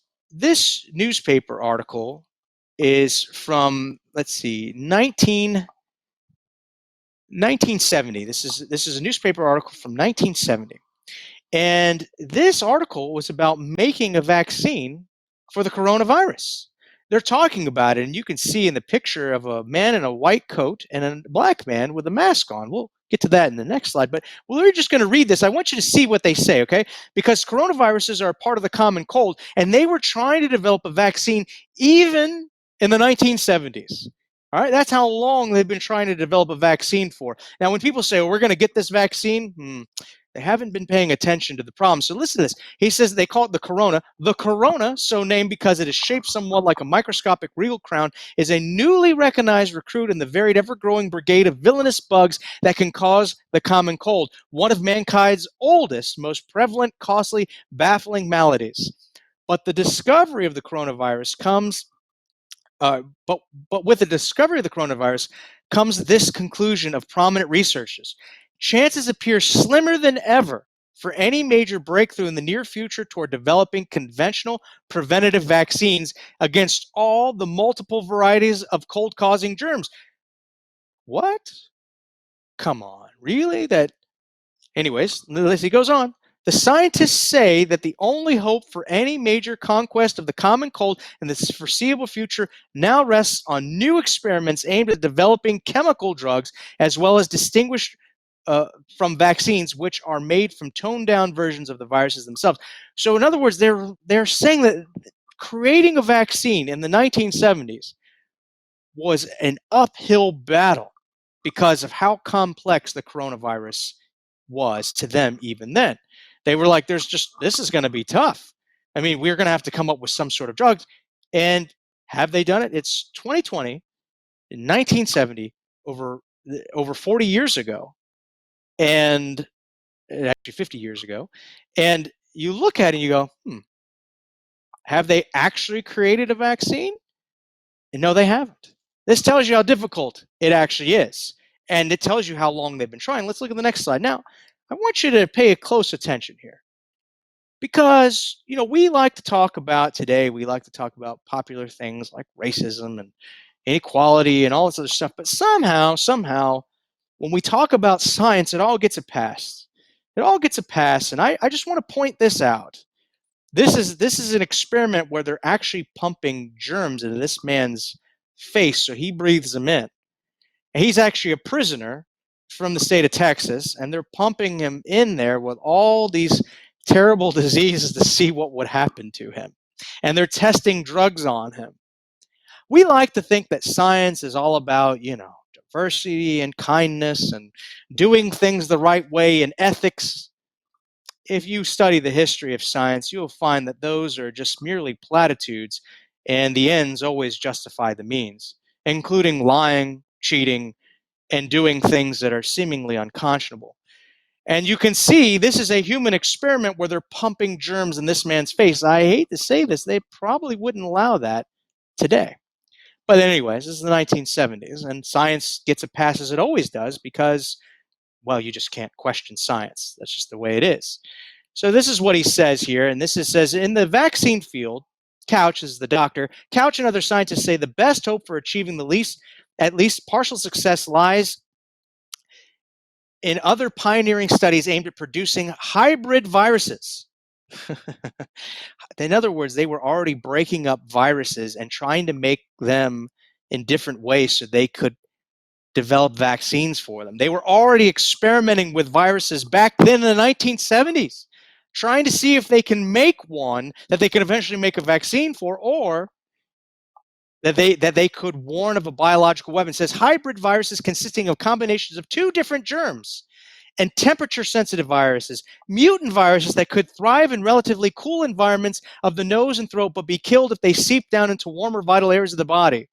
newspaper article is from, let's see, 1970. This is a newspaper article from 1970. And this article was about making a vaccine for the coronavirus. They're talking about it, and you can see in the picture of a man in a white coat and a black man with a mask on. We'll get to that in the next slide, but we're just going to read this. I want you to see what they say, okay? Because coronaviruses are a part of the common cold, and they were trying to develop a vaccine even in the 1970s. All right, that's how long they've been trying to develop a vaccine for. Now, when people say, well, we're going to get this vaccine, they haven't been paying attention to the problem. So listen to this. He says they call it the corona. The corona, so named because it is shaped somewhat like a microscopic regal crown, is a newly recognized recruit in the varied ever-growing brigade of villainous bugs that can cause the common cold, one of mankind's oldest, most prevalent, costly, baffling maladies. But the discovery of the coronavirus comes but with the discovery of the coronavirus comes this conclusion of prominent researchers. Chances appear slimmer than ever for any major breakthrough in the near future toward developing conventional preventative vaccines against all the multiple varieties of cold-causing germs. What? Come on, really? Anyways, he goes on. The scientists say that the only hope for any major conquest of the common cold in the foreseeable future now rests on new experiments aimed at developing chemical drugs as well as distinguished from vaccines, which are made from toned-down versions of the viruses themselves. So in other words, they're saying that creating a vaccine in the 1970s was an uphill battle because of how complex the coronavirus was to them even then. They were like, this is going to be tough. I mean, we're going to have to come up with some sort of drugs. And have they done it? It's 2020, in 1970, over 40 years ago, and actually 50 years ago. And you look at it and you go, have they actually created a vaccine? And no, they haven't. This tells you how difficult it actually is. And it tells you how long they've been trying. Let's look at the next slide. Now, I want you to pay close attention here. Because, we like to talk about today, we like to talk about popular things like racism and inequality and all this other stuff. But somehow, when we talk about science, it all gets a pass. It all gets a pass. And I just want to point this out. This is an experiment where they're actually pumping germs into this man's face so he breathes them in. And he's actually a prisoner from the state of Texas, and they're pumping him in there with all these terrible diseases to see what would happen to him. And they're testing drugs on him. We like to think that science is all about, diversity and kindness and doing things the right way and ethics. If you study the history of science, you'll find that those are just merely platitudes, and the ends always justify the means, including lying, cheating, and doing things that are seemingly unconscionable. And you can see this is a human experiment where they're pumping germs in this man's face. I hate to say this, they probably wouldn't allow that today. But anyways, this is the 1970s, and science gets a pass as it always does because, well, you just can't question science. That's just the way it is. So this is what he says here, and says, in the vaccine field, Couch is the doctor, Couch and other scientists say the best hope for achieving at least partial success lies in other pioneering studies aimed at producing hybrid viruses. In other words, they were already breaking up viruses and trying to make them in different ways so they could develop vaccines for them. They were already experimenting with viruses back then in the 1970s, trying to see if they can make one that they can eventually make a vaccine for, or that they could warn of a biological weapon. It says hybrid viruses consisting of combinations of two different germs and temperature-sensitive viruses, mutant viruses that could thrive in relatively cool environments of the nose and throat, but be killed if they seep down into warmer vital areas of the body.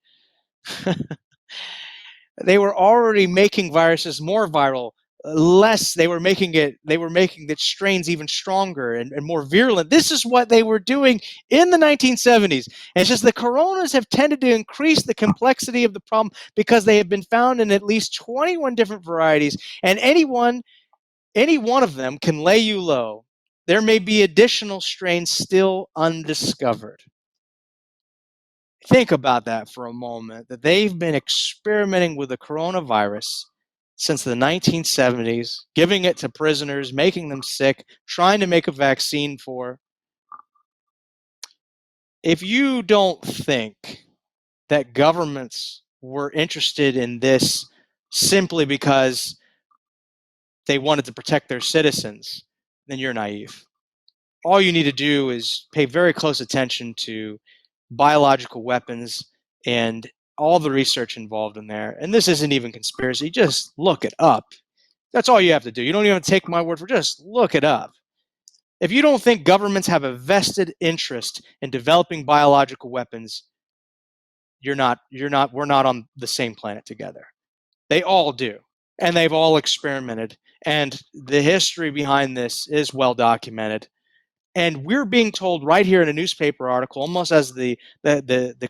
They were already making viruses more viral, less. They were making the strains even stronger and more virulent. This is what they were doing in the 1970s. And it says the coronas have tended to increase the complexity of the problem because they have been found in at least 21 different varieties, and any one of them can lay you low. There may be additional strains still undiscovered. Think about that for a moment, that they've been experimenting with the coronavirus since the 1970s, giving it to prisoners, making them sick, trying to make a vaccine for. If you don't think that governments were interested in this simply because they wanted to protect their citizens, then you're naive. All you need to do is pay very close attention to biological weapons and all the research involved in there. And this isn't even conspiracy. Just look it up. That's all you have to do. You don't even have to take my word for it. Just look it up. If you don't think governments have a vested interest in developing biological weapons, we're not on the same planet together. They all do. And they've all experimented. And the history behind this is well documented. And we're being told right here in a newspaper article, almost as the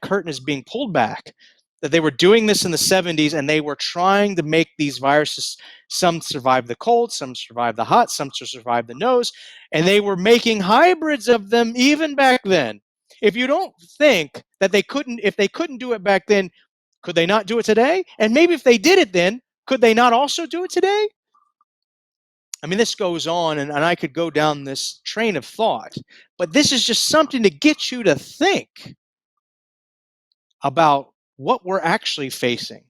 curtain is being pulled back, that they were doing this in the 70s and they were trying to make these viruses, some survive the cold, some survive the hot, some survive the nose, and they were making hybrids of them even back then. If you don't think that if they couldn't do it back then, could they not do it today? And maybe if they did it then, could they not also do it today? I mean, this goes on, and I could go down this train of thought, but this is just something to get you to think about what we're actually facing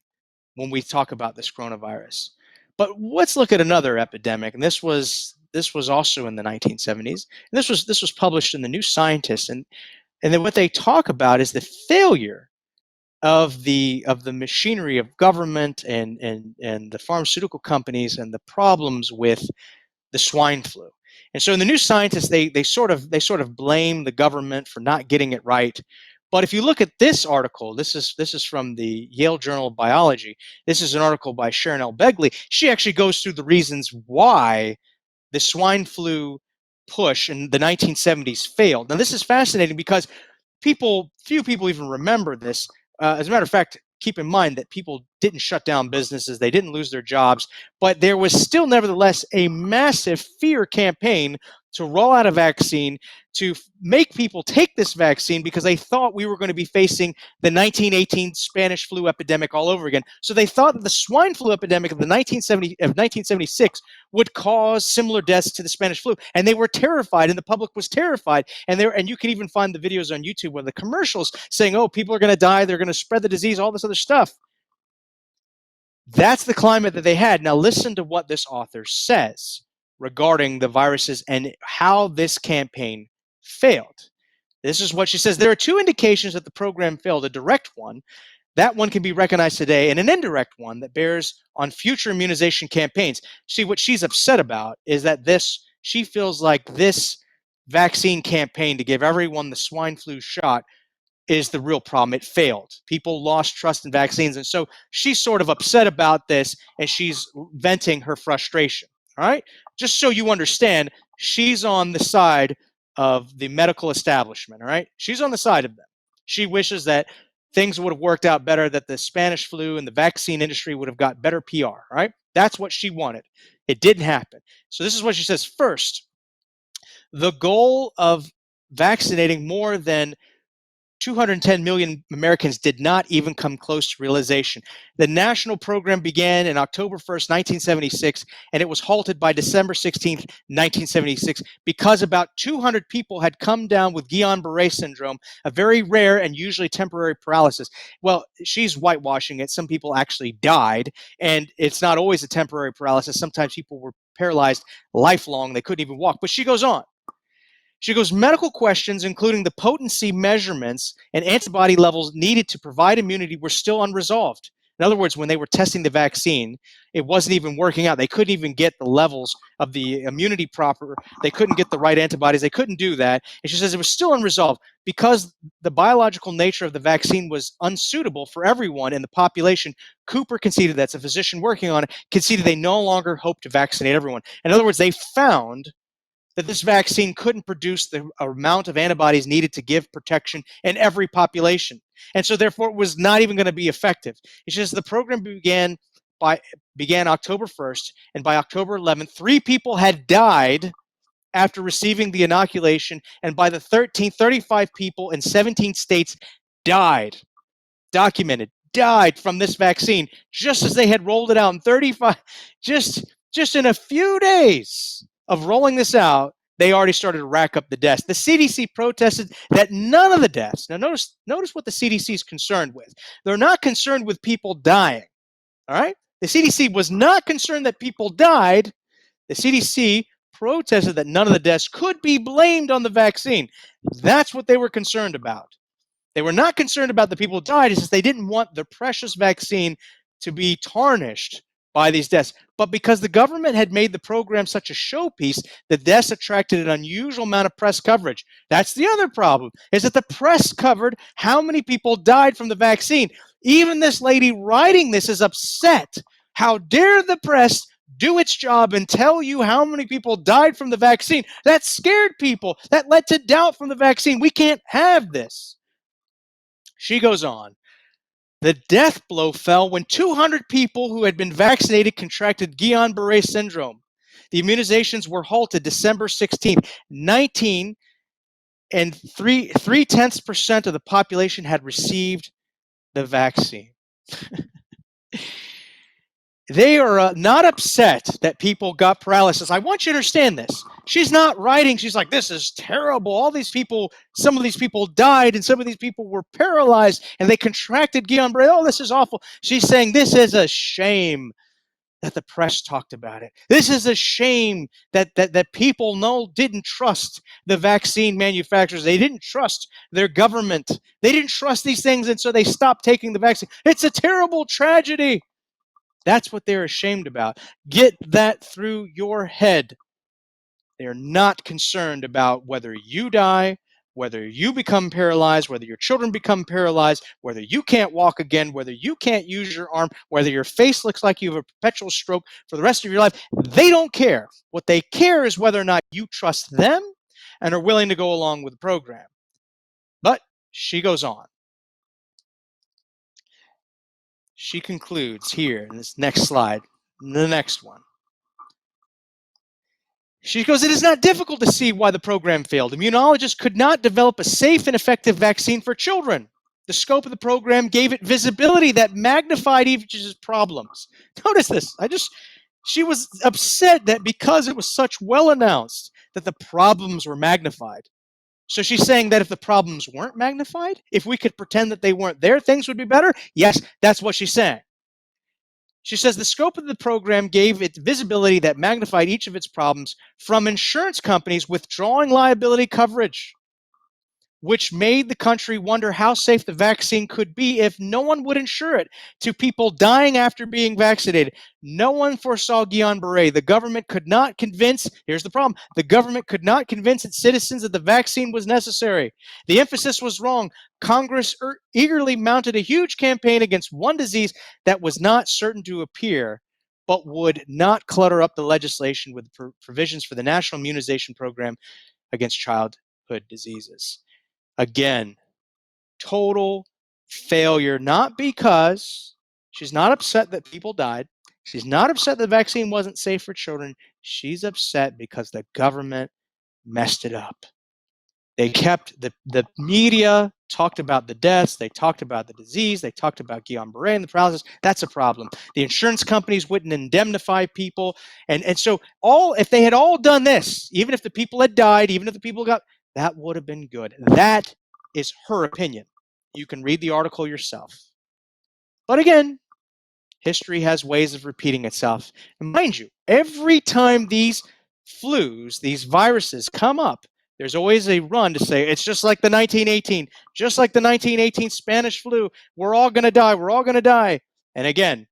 when we talk about this coronavirus. But let's look at another epidemic, and this was also in the 1970s. And this was published in the New Scientist, and then what they talk about is the failure of the machinery of government and the pharmaceutical companies and the problems with the swine flu. And so in the New Scientist, they sort of blame the government for not getting it right. But if you look at this article, this is from the Yale Journal of Biology. This is an article by Sharon L. Begley. She actually goes through the reasons why the swine flu push in the 1970s failed. Now, this is fascinating because few people even remember this. As a matter of fact, keep in mind that people didn't shut down businesses, they didn't lose their jobs, but there was still, nevertheless, a massive fear campaign to roll out a vaccine to make people take this vaccine because they thought we were going to be facing the 1918 Spanish flu epidemic all over again. So they thought that the swine flu epidemic of 1976 would cause similar deaths to the Spanish flu, and they were terrified, and the public was terrified. And you can even find the videos on YouTube where the commercials saying, "Oh, people are going to die, they're going to spread the disease, all this other stuff." That's the climate that they had. Now listen to what this author says regarding the viruses and how this campaign failed. This is what she says. There are two indications that the program failed: a direct one, that one can be recognized today, and an indirect one that bears on future immunization campaigns. See, what she's upset about is that she feels like this vaccine campaign to give everyone the swine flu shot is the real problem. It failed. People lost trust in vaccines. And so she's sort of upset about this and she's venting her frustration. All right. Just so you understand, she's on the side of the medical establishment. All right. She's on the side of them. She wishes that things would have worked out better, that the Spanish flu and the vaccine industry would have got better PR. All right. That's what she wanted. It didn't happen. So this is what she says. First, the goal of vaccinating more than 210 million Americans did not even come close to realization. The national program began in October 1st, 1976, and it was halted by December 16th, 1976, because about 200 people had come down with Guillain-Barré syndrome, a very rare and usually temporary paralysis. Well, she's whitewashing it. Some people actually died, and it's not always a temporary paralysis. Sometimes people were paralyzed lifelong. They couldn't even walk. But she goes on. She goes, medical questions, including the potency measurements and antibody levels needed to provide immunity, were still unresolved. In other words, when they were testing the vaccine, it wasn't even working out. They couldn't even get the levels of the immunity proper. They couldn't get the right antibodies. They couldn't do that. And she says it was still unresolved because the biological nature of the vaccine was unsuitable for everyone in the population. Cooper conceded, that's a physician working on it, conceded they no longer hope to vaccinate everyone. In other words, they found that this vaccine couldn't produce the amount of antibodies needed to give protection in every population. And so therefore it was not even going to be effective. It's just the program began October 1st, and by October 11th, 3 people had died after receiving the inoculation, and by the 13th, 35 people in 17 states died, documented, died from this vaccine just as they had rolled it out in 35, just in a few days of rolling this out, they already started to rack up the deaths. The CDC protested that none of the deaths. Now, notice what the CDC is concerned with. They're not concerned with people dying. All right? The CDC was not concerned that people died. The CDC protested that none of the deaths could be blamed on the vaccine. That's what they were concerned about. They were not concerned about the people who died. It's just they didn't want their precious vaccine to be tarnished by these deaths. But because the government had made the program such a showpiece, the deaths attracted an unusual amount of press coverage. That's the other problem, is that the press covered how many people died from the vaccine. Even this lady writing this is upset. How dare the press do its job and tell you how many people died from the vaccine? That scared people. That led to doubt from the vaccine. We can't have this. She goes on. The death blow fell when 200 people who had been vaccinated contracted Guillain-Barré syndrome. The immunizations were halted December 16th. 19 and 3/10% of the population had received the vaccine. They are not upset that people got paralysis. I want you to understand this. She's not writing, she's like, this is terrible. All these people, some of these people died, and some of these people were paralyzed, and they contracted Guillain-Barré. Oh, this is awful. She's saying, this is a shame that the press talked about it. This is a shame that people didn't trust the vaccine manufacturers. They didn't trust their government. They didn't trust these things, and so they stopped taking the vaccine. It's a terrible tragedy. That's what they're ashamed about. Get that through your head. They're not concerned about whether you die, whether you become paralyzed, whether your children become paralyzed, whether you can't walk again, whether you can't use your arm, whether your face looks like you have a perpetual stroke for the rest of your life, they don't care. What they care is whether or not you trust them and are willing to go along with the program. But she goes on. She concludes here in this next slide, the next one. She goes, it is not difficult to see why the program failed. Immunologists could not develop a safe and effective vaccine for children. The scope of the program gave it visibility that magnified each of its problems. Notice this. She was upset that because it was such well announced that the problems were magnified. So she's saying that if the problems weren't magnified, if we could pretend that they weren't there, things would be better? Yes, that's what she's saying. She says the scope of the program gave it visibility that magnified each of its problems, from insurance companies withdrawing liability coverage, which made the country wonder how safe the vaccine could be if no one would insure it, to people dying after being vaccinated. No one foresaw Guillain-Barré. The government could not convince, here's the problem, the government could not convince its citizens that the vaccine was necessary. The emphasis was wrong. Congress eagerly mounted a huge campaign against one disease that was not certain to appear, but would not clutter up the legislation with provisions for the National Immunization Program against childhood diseases. Again, total failure, not because she's not upset that people died. She's not upset the vaccine wasn't safe for children. She's upset because the government messed it up. They kept, the media talked about the deaths, they talked about the disease, they talked about Guillain-Barré and the paralysis. That's a problem. The insurance companies wouldn't indemnify people. And so if they had all done this, even if the people had died, even if the people got, that would have been good. That is her opinion. You can read the article yourself. But again, history has ways of repeating itself. And mind you, every time these flus, these viruses come up, there's always a run to say, it's just like the 1918, just like the 1918 Spanish flu. We're all going to die. We're all going to die. And again,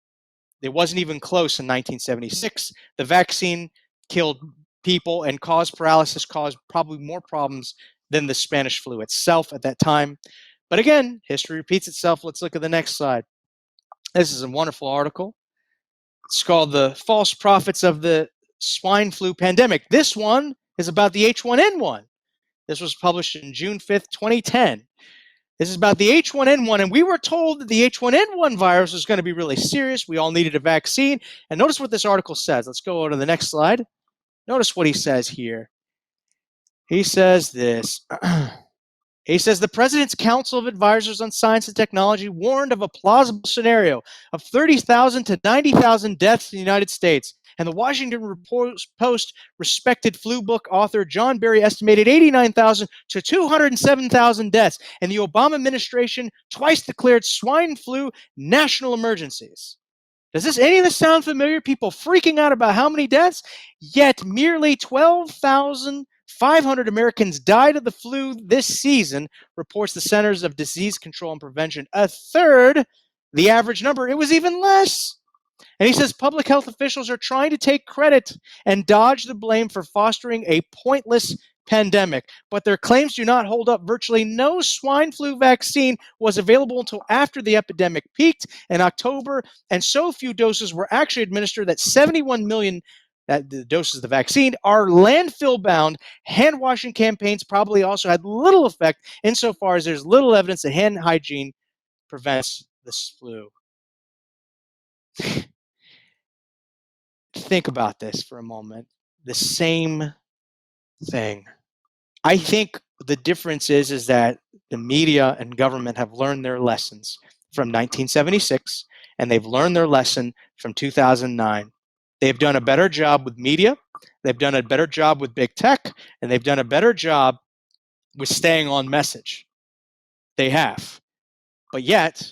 it wasn't even close in 1976. The vaccine killed people and caused paralysis, caused probably more problems than the Spanish flu itself at that time. But again, history repeats itself. Let's look at the next slide. This is a wonderful article. It's called The False Prophets of the Swine Flu Pandemic. This one is about the H1N1. This was published in June 5th, 2010. This is about the H1N1, and we were told that the H1N1 virus was going to be really serious. We all needed a vaccine. And notice what this article says. Let's go to the next slide. Notice what he says here. He says this. He says the President's Council of Advisors on Science and Technology warned of a plausible scenario of 30,000 to 90,000 deaths in the United States. And the Washington Post respected flu book author John Barry estimated 89,000 to 207,000 deaths. And the Obama administration twice declared swine flu national emergencies. Does any of this sound familiar? People freaking out about how many deaths? Yet merely 12,500 Americans died of the flu this season, reports the Centers of Disease Control and Prevention. A third, the average number, it was even less. And he says public health officials are trying to take credit and dodge the blame for fostering a pointless pandemic, but their claims do not hold up. Virtually no swine flu vaccine was available until after the epidemic peaked in October, and so few doses were actually administered that 71 million the doses of the vaccine are landfill bound. Hand washing campaigns probably also had little effect insofar as there's little evidence that hand hygiene prevents this flu. Think about this for a moment. The same thing. I think the difference is that the media and government have learned their lessons from 1976, and they've learned their lesson from 2009. They've done a better job with media, they've done a better job with big tech, and they've done a better job with staying on message. They have. But yet,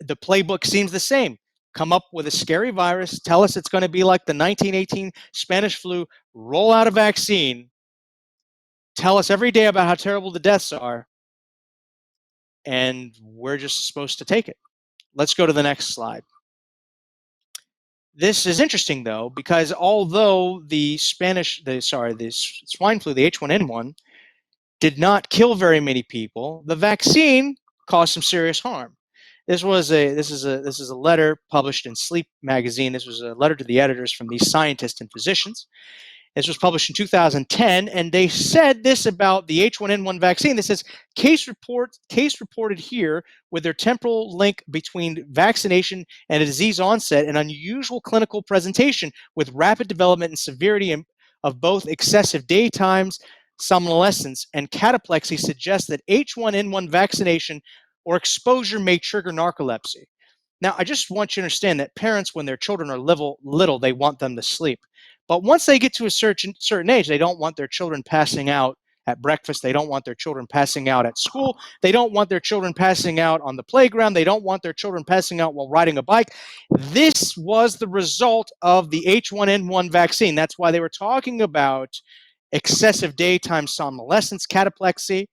the playbook seems the same. Come up with a scary virus, tell us it's going to be like the 1918 Spanish flu, roll out a vaccine, tell us every day about how terrible the deaths are, and we're just supposed to take it. Let's go to the next slide. This is interesting, though, because although the swine flu, the H1N1, did not kill very many people. The vaccine caused some serious harm. This is a letter published in Sleep magazine. This was a letter to the editors from these scientists and physicians. This was published in 2010, and they said this about the H1N1 vaccine. This says case reported here with their temporal link between vaccination and a disease onset, an unusual clinical presentation with rapid development and severity of both excessive daytimes, somnolence, and cataplexy suggests that H1N1 vaccination or exposure may trigger narcolepsy. Now, I just want you to understand that parents, when their children are little, they want them to sleep. But once they get to a certain age, they don't want their children passing out at breakfast. They don't want their children passing out at school. They don't want their children passing out on the playground. They don't want their children passing out while riding a bike. This was the result of the H1N1 vaccine. That's why they were talking about excessive daytime somnolence, cataplexy,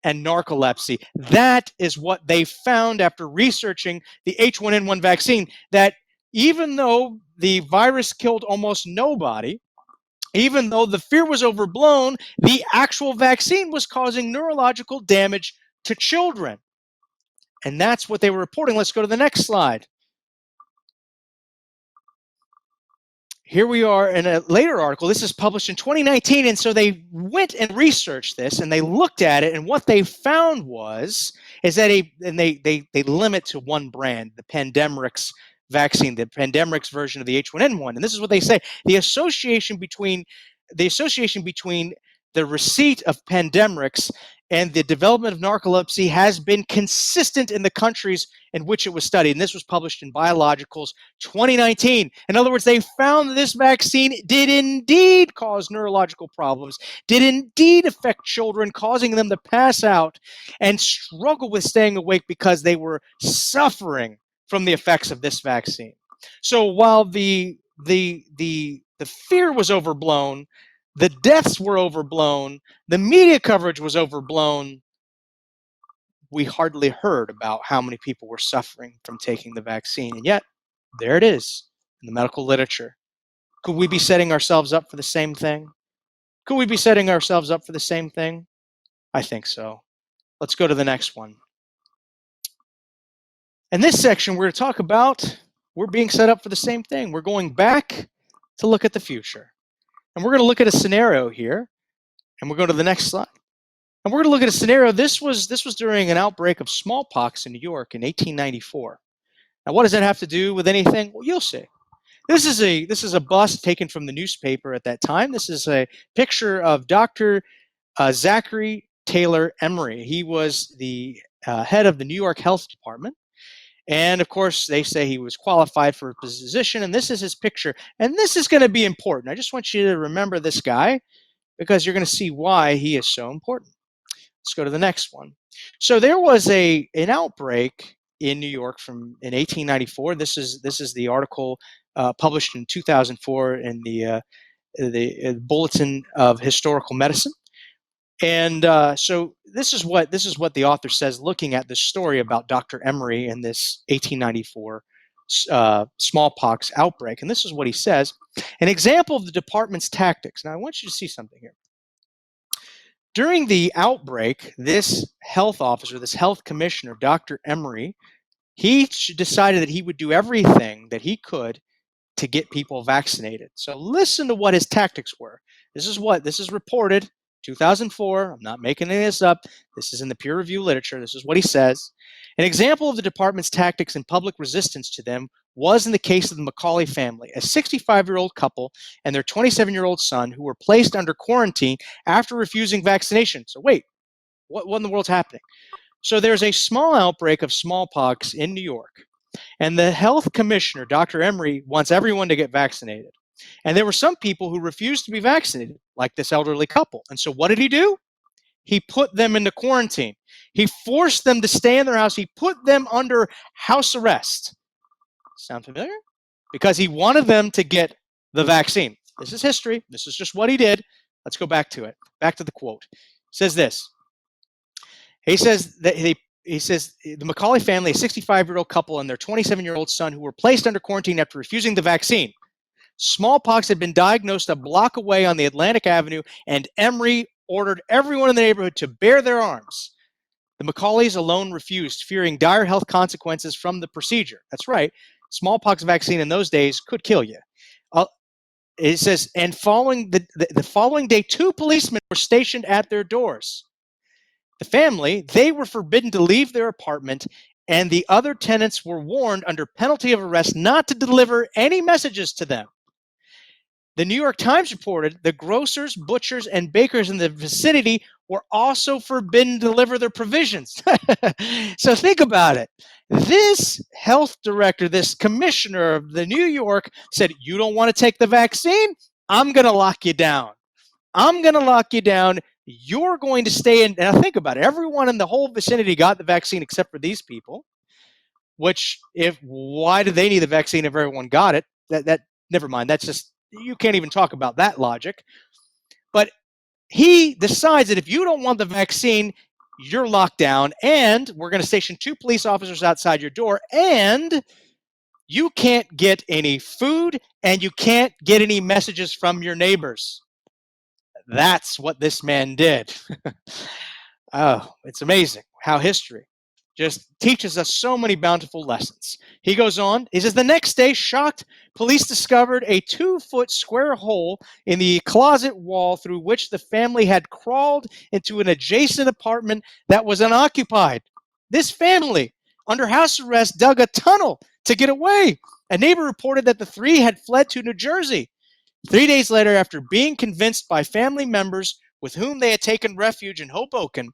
and narcolepsy. That is what they found after researching the H1N1 vaccine, that even though the virus killed almost nobody, even though the fear was overblown, the actual vaccine was causing neurological damage to children. And that's what they were reporting. Let's go to the next slide. Here we are in a later article. This is published in 2019. And so they went and researched this and they looked at it. And what they found is that they limit to one brand, the Pandemrix vaccine, the Pandemrix version of the H1N1. And this is what they say. The association between the receipt of Pandemrix and the development of narcolepsy has been consistent in the countries in which it was studied. And this was published in Biologicals 2019. In other words, they found that this vaccine did indeed cause neurological problems, did indeed affect children, causing them to pass out and struggle with staying awake because they were suffering from the effects of this vaccine. So while the fear was overblown, the deaths were overblown, the media coverage was overblown, we hardly heard about how many people were suffering from taking the vaccine. And yet, there it is in the medical literature. Could we be setting ourselves up for the same thing? Could we be setting ourselves up for the same thing? I think so. Let's go to the next one. In this section, we're going to talk about we're being set up for the same thing. We're going back to look at the future. And we're going to look at a scenario here. And we'll go to the next slide. And we're going to look at a scenario. This was during an outbreak of smallpox in New York in 1894. Now, what does that have to do with anything? Well, you'll see. This is a bust taken from the newspaper at that time. This is a picture of Dr. Zachary Taylor Emery. He was the head of the New York Health Department. And of course, they say he was qualified for a position. And this is his picture. And this is going to be important. I just want you to remember this guy because you're going to see why he is so important. Let's go to the next one. So there was an outbreak in New York in 1894. This is the article published in 2004 in the Bulletin of Historical Medicine. And so this is what the author says, looking at this story about Dr. Emery and this 1894 smallpox outbreak. And this is what he says: an example of the department's tactics. Now, I want you to see something here. During the outbreak, this health officer, this health commissioner, Dr. Emery, he decided that he would do everything that he could to get people vaccinated. So listen to what his tactics were. This is reported 2004. I'm not making any of this up. This is in the peer review literature. This is what he says. An example of the department's tactics and public resistance to them was in the case of the Macaulay family, a 65-year-old couple and their 27-year-old son who were placed under quarantine after refusing vaccination. So wait, what in the world's happening? So there's a small outbreak of smallpox in New York, and the health commissioner, Dr. Emery, wants everyone to get vaccinated. And there were some people who refused to be vaccinated, like this elderly couple. And so what did he do? He put them into quarantine. He forced them to stay in their house. He put them under house arrest. Sound familiar? Because he wanted them to get the vaccine. This is history. This is just what he did. Let's go back to it. Back to the quote. It says this. He says the Macaulay family, a 65-year-old couple and their 27-year-old son who were placed under quarantine after refusing the vaccine. Smallpox had been diagnosed a block away on the Atlantic Avenue, and Emery ordered everyone in the neighborhood to bear their arms. The Macaulays alone refused, fearing dire health consequences from the procedure. That's right. Smallpox vaccine in those days could kill you. It says, and following the following day, 2 policemen were stationed at their doors. The family, they were forbidden to leave their apartment, and the other tenants were warned under penalty of arrest not to deliver any messages to them. The New York Times reported the grocers, butchers, and bakers in the vicinity were also forbidden to deliver their provisions. So think about it. This health director, this commissioner of the New York said, you don't want to take the vaccine? I'm going to lock you down. I'm going to lock you down. You're going to stay in. Now think about it. Everyone in the whole vicinity got the vaccine except for these people, why do they need the vaccine if everyone got it? Never mind. That's just, you can't even talk about that logic. But he decides that if you don't want the vaccine, you're locked down, and we're going to station 2 police officers outside your door, and you can't get any food, and you can't get any messages from your neighbors. That's what this man did. Oh, it's amazing how history just teaches us so many bountiful lessons. He goes on, he says, the next day, shocked, police discovered a 2-foot square hole in the closet wall through which the family had crawled into an adjacent apartment that was unoccupied. This family, under house arrest, dug a tunnel to get away. A neighbor reported that the 3 had fled to New Jersey. 3 days later, after being convinced by family members with whom they had taken refuge in Hoboken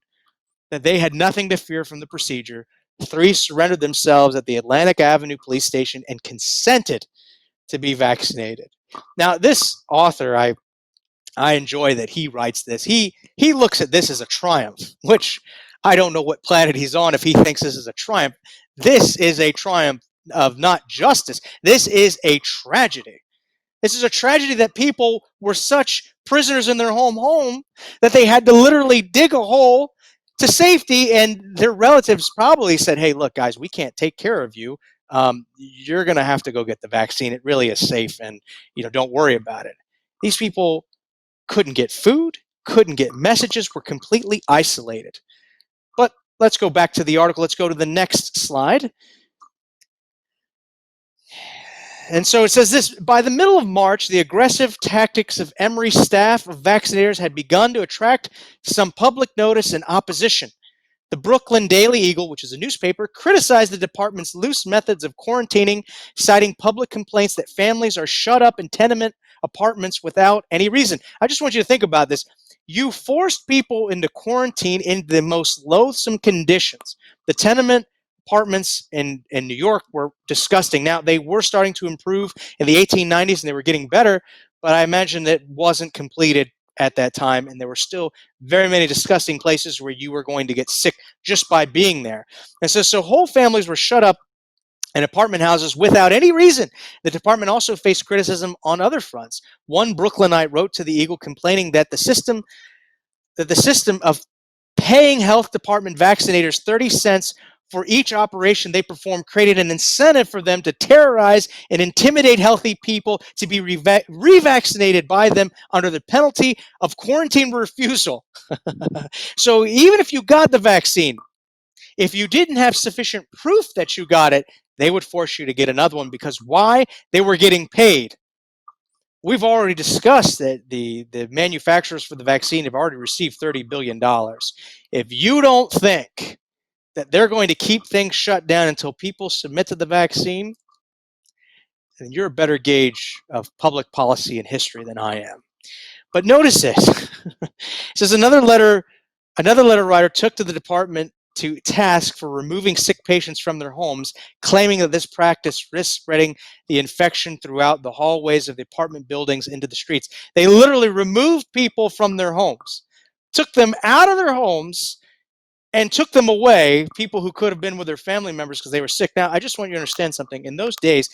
that they had nothing to fear from the procedure, 3 surrendered themselves at the Atlantic Avenue police station and consented to be vaccinated. Now, this author, I enjoy that he writes this. He looks at this as a triumph, which I don't know what planet he's on if he thinks this is a triumph. This is a triumph of not justice. This is a tragedy. This is a tragedy that people were such prisoners in their home that they had to literally dig a hole to safety, and their relatives probably said, hey, look, guys, we can't take care of you. You're going to have to go get the vaccine. It really is safe, and don't worry about it. These people couldn't get food, couldn't get messages, were completely isolated. But let's go back to the article. Let's go to the next slide. And so it says this, by the middle of March, the aggressive tactics of Emory's staff of vaccinators had begun to attract some public notice and opposition. The Brooklyn Daily Eagle, which is a newspaper, criticized the department's loose methods of quarantining, citing public complaints that families are shut up in tenement apartments without any reason. I just want you to think about this. You forced people into quarantine in the most loathsome conditions. The tenement apartments in New York were disgusting. Now, they were starting to improve in the 1890s, and they were getting better, but I imagine that wasn't completed at that time, and there were still very many disgusting places where you were going to get sick just by being there. And so whole families were shut up in apartment houses without any reason. The department also faced criticism on other fronts. One Brooklynite wrote to the Eagle complaining that the system of paying health department vaccinators 30 cents for each operation they performed created an incentive for them to terrorize and intimidate healthy people to be revaccinated by them under the penalty of quarantine refusal. So even if you got the vaccine, if you didn't have sufficient proof that you got it, they would force you to get another one, because why? They were getting paid. We've already discussed that the manufacturers for the vaccine have already received $30 billion. If you don't think that they're going to keep things shut down until people submit to the vaccine, then you're a better gauge of public policy and history than I am. But notice this. It says another letter writer took to the department to task for removing sick patients from their homes, claiming that this practice risks spreading the infection throughout the hallways of the apartment buildings into the streets. They literally removed people from their homes, took them out of their homes, and took them away, people who could have been with their family members because they were sick. Now, I just want you to understand something. In those days,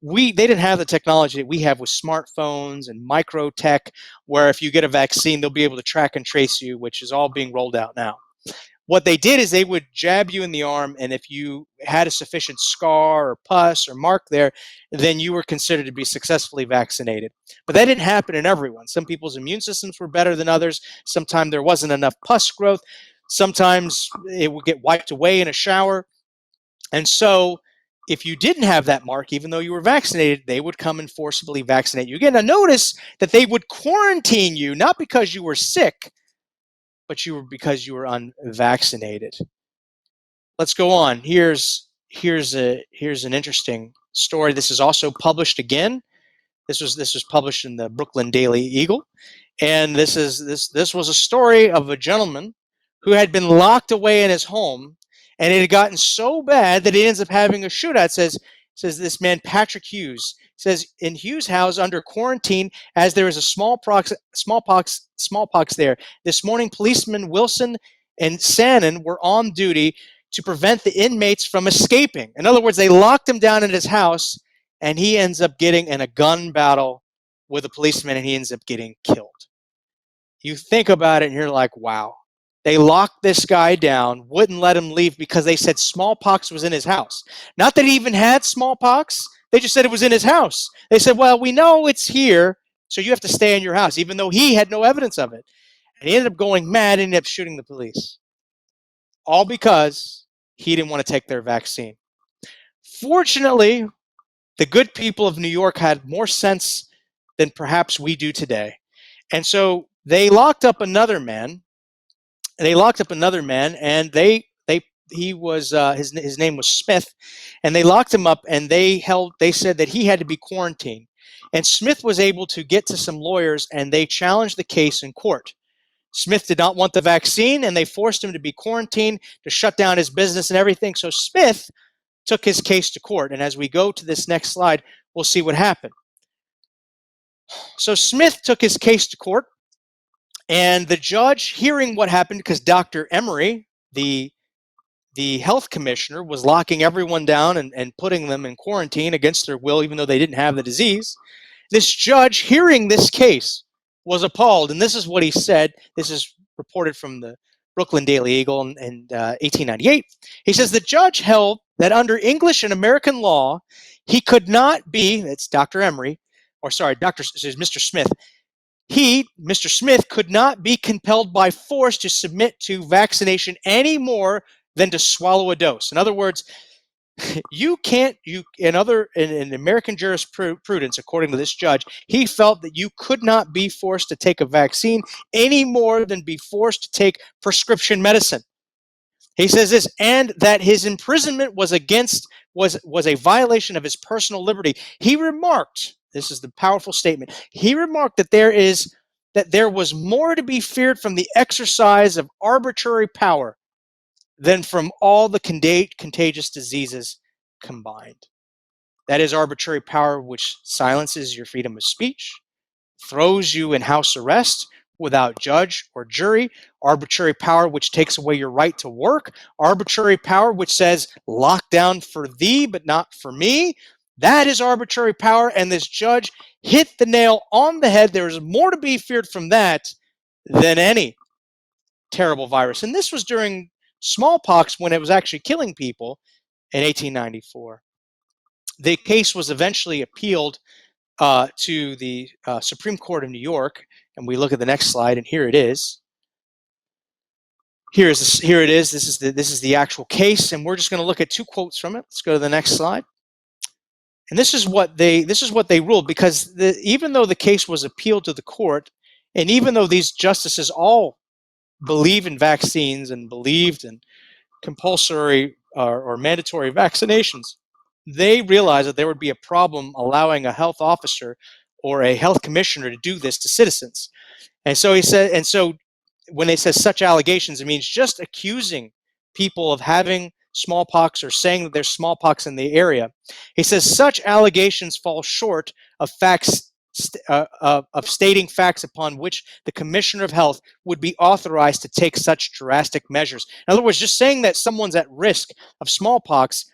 they didn't have the technology that we have with smartphones and micro tech, where if you get a vaccine, they'll be able to track and trace you, which is all being rolled out now. What they did is they would jab you in the arm, and had a sufficient scar or pus or mark there, then you were considered to be successfully vaccinated. But that didn't happen in everyone. Some people's immune systems were better than others. Sometimes there wasn't enough pus growth. Sometimes it would get wiped away in a shower. And so if you didn't have that mark, even though you were vaccinated, they would come and forcibly vaccinate you again. Now notice that they would quarantine you, not because you were sick, but because you were unvaccinated. Let's go on. Here's an interesting story. This is also published again. This was published in the Brooklyn Daily Eagle, and this was a story of a gentleman who had been locked away in his home, and it had gotten so bad that he ends up having a shootout. Says this man Patrick Hughes says in Hughes' house under quarantine as there is a smallpox there. This morning, policemen Wilson and Sannon were on duty to prevent the inmates from escaping. In other words, they locked him down in his house, and he ends up getting in a gun battle with a policeman, and he ends up getting killed. You think about it, and you're like, wow. They locked this guy down, wouldn't let him leave because they said smallpox was in his house. Not that he even had smallpox. They just said it was in his house. They said, well, we know it's here, so you have to stay in your house, even though he had no evidence of it. And he ended up going mad and ended up shooting the police. All because he didn't want to take their vaccine. Fortunately, the good people of New York had more sense than perhaps we do today. And so they locked up another man. And his name was Smith, and they locked him up, and they said that he had to be quarantined. And Smith was able to get to some lawyers, and they challenged the case in court. Smith did not want the vaccine, and they forced him to be quarantined, to shut down his business and everything. So Smith took his case to court. And as we go to this next slide, we'll see what happened. So Smith took his case to court, and the judge, hearing what happened, because Dr. Emery, the health commissioner, was locking everyone down and putting them in quarantine against their will, even though they didn't have the disease. This judge, hearing this case, was appalled, and this is what he said. This is reported from the Brooklyn Daily Eagle in 1898. He says, the judge held that under English and American law, he could not be, that's Dr. Emery, or sorry, Mr. Smith, Mr. Smith, could not be compelled by force to submit to vaccination any more than to swallow a dose. In other words, in American jurisprudence, according to this judge, he felt that you could not be forced to take a vaccine any more than be forced to take prescription medicine. He says this, and that his imprisonment was a violation of his personal liberty. He remarked, this is the powerful statement, he remarked that there was more to be feared from the exercise of arbitrary power than from all the contagious diseases combined. That is arbitrary power which silences your freedom of speech, throws you in house arrest without judge or jury, arbitrary power which takes away your right to work, arbitrary power which says lockdown for thee but not for me. That is arbitrary power, and this judge hit the nail on the head. There is more to be feared from that than any terrible virus. And this was during smallpox, when it was actually killing people in 1894. The case was eventually appealed to the Supreme Court of New York, and we look at the next slide, and here it is. Here it is. This is the actual case, and we're just going to look at two quotes from it. Let's go to the next slide. And this is what they ruled, because even though the case was appealed to the court, and even though these justices all believe in vaccines and believed in compulsory or mandatory vaccinations, they realized that there would be a problem allowing a health officer or a health commissioner to do this to citizens. And so he said, and so when they say such allegations, it means just accusing people of having smallpox or saying that there's smallpox in the area. He says such allegations fall short of facts, of stating facts upon which the Commissioner of Health would be authorized to take such drastic measures. In other words, just saying that someone's at risk of smallpox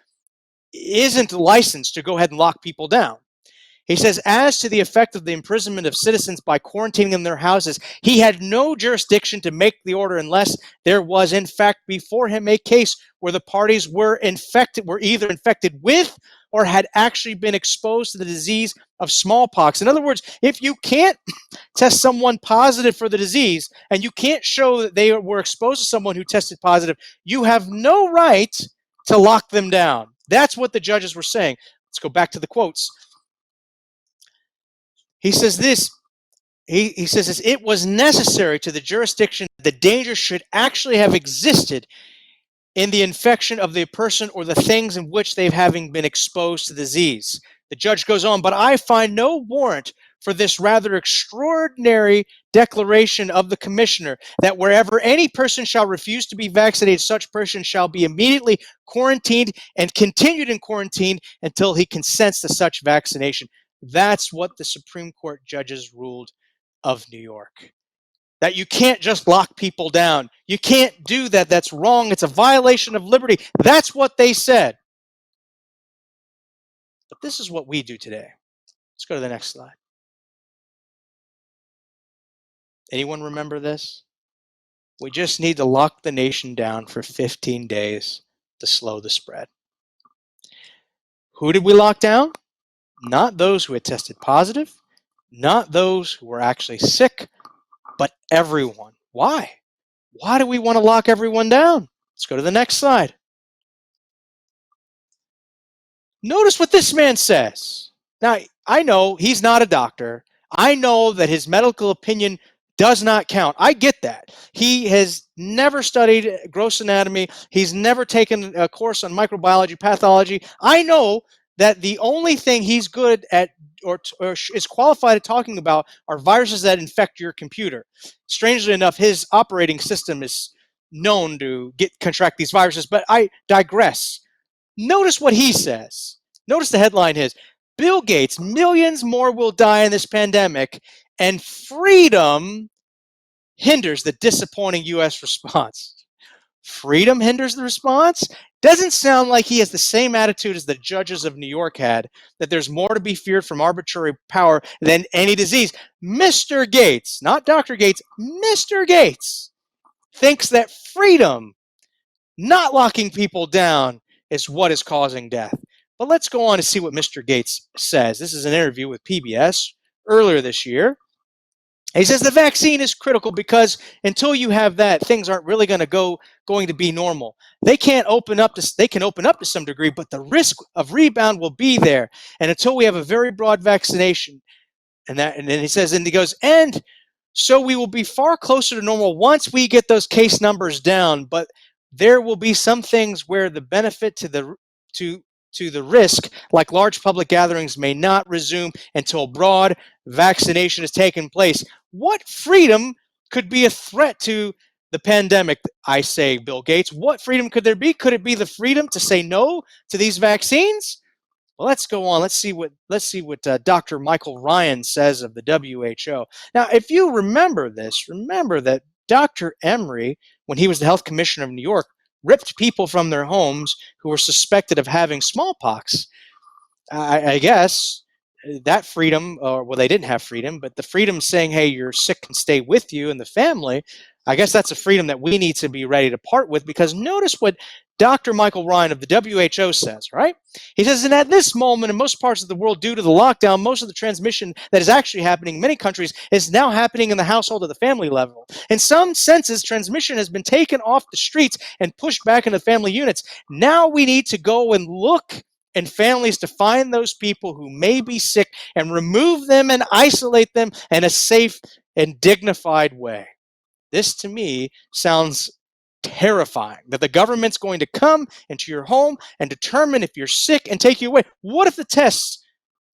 isn't licensed to go ahead and lock people down. He says, as to the effect of the imprisonment of citizens by quarantining them in their houses, he had no jurisdiction to make the order unless there was, in fact, before him a case where the parties were either infected with or had actually been exposed to the disease of smallpox. In other words, if you can't test someone positive for the disease and you can't show that they were exposed to someone who tested positive, you have no right to lock them down. That's what the judges were saying. Let's go back to the quotes. He says this. He says this, it was necessary to the jurisdiction that the danger should actually have existed in the infection of the person or the things in which they've having been exposed to the disease. The judge goes on, but I find no warrant for this rather extraordinary declaration of the commissioner that wherever any person shall refuse to be vaccinated, such person shall be immediately quarantined and continued in quarantine until he consents to such vaccination. That's what the Supreme Court judges ruled of New York. That you can't just lock people down. You can't do that. That's wrong. It's a violation of liberty. That's what they said. But this is what we do today. Let's go to the next slide. Anyone remember this? We just need to lock the nation down for 15 days to slow the spread. Who did we lock down? Not those who had tested positive, not those who were actually sick, but everyone. Why? Why do we want to lock everyone down? Let's go to the next slide. Notice what this man says. Now, I know he's not a doctor. I know that his medical opinion does not count. I get that. He has never studied gross anatomy. He's never taken a course on microbiology, pathology. I know that the only thing he's good at or is qualified at talking about are viruses that infect your computer. Strangely enough, his operating system is known to contract these viruses, but I digress. Notice what he says. Notice the headline is, Bill Gates, millions more will die in this pandemic, and freedom hinders the disappointing U.S. response. Freedom hinders the response? Doesn't sound like he has the same attitude as the judges of New York had, that there's more to be feared from arbitrary power than any disease. Mr. Gates, not Dr. Gates, Mr. Gates thinks that freedom, not locking people down, is what is causing death. But let's go on to see what Mr. Gates says. This is an interview with PBS earlier this year. He says the vaccine is critical because until you have that, things aren't really going to be normal. They can open up to some degree, but the risk of rebound will be there. And until we have a very broad vaccination, and then he says, and he goes, and so we will be far closer to normal once we get those case numbers down. But there will be some things where the benefit to the risk, like large public gatherings, may not resume until broad vaccination has taken place. What freedom could be a threat to the pandemic, I say, Bill Gates? What freedom could there be? Could it be the freedom to say no to these vaccines? Well, let's go on. Let's see what Dr. Michael Ryan says of the WHO. Now, if you remember this, remember that Dr. Emery, when he was the health commissioner of New York, ripped people from their homes who were suspected of having smallpox. I guess that freedom, or well, they didn't have freedom, but the freedom saying, hey, you're sick can stay with you and the family, I guess that's a freedom that we need to be ready to part with, because notice what Dr. Michael Ryan of the WHO says, right? He says, and at this moment, in most parts of the world, due to the lockdown, most of the transmission that is actually happening in many countries is now happening in the household of the family level. In some senses, transmission has been taken off the streets and pushed back into family units. Now we need to go and look in families to find those people who may be sick and remove them and isolate them in a safe and dignified way. This, to me, sounds terrifying, that the government's going to come into your home and determine if you're sick and take you away. What if the tests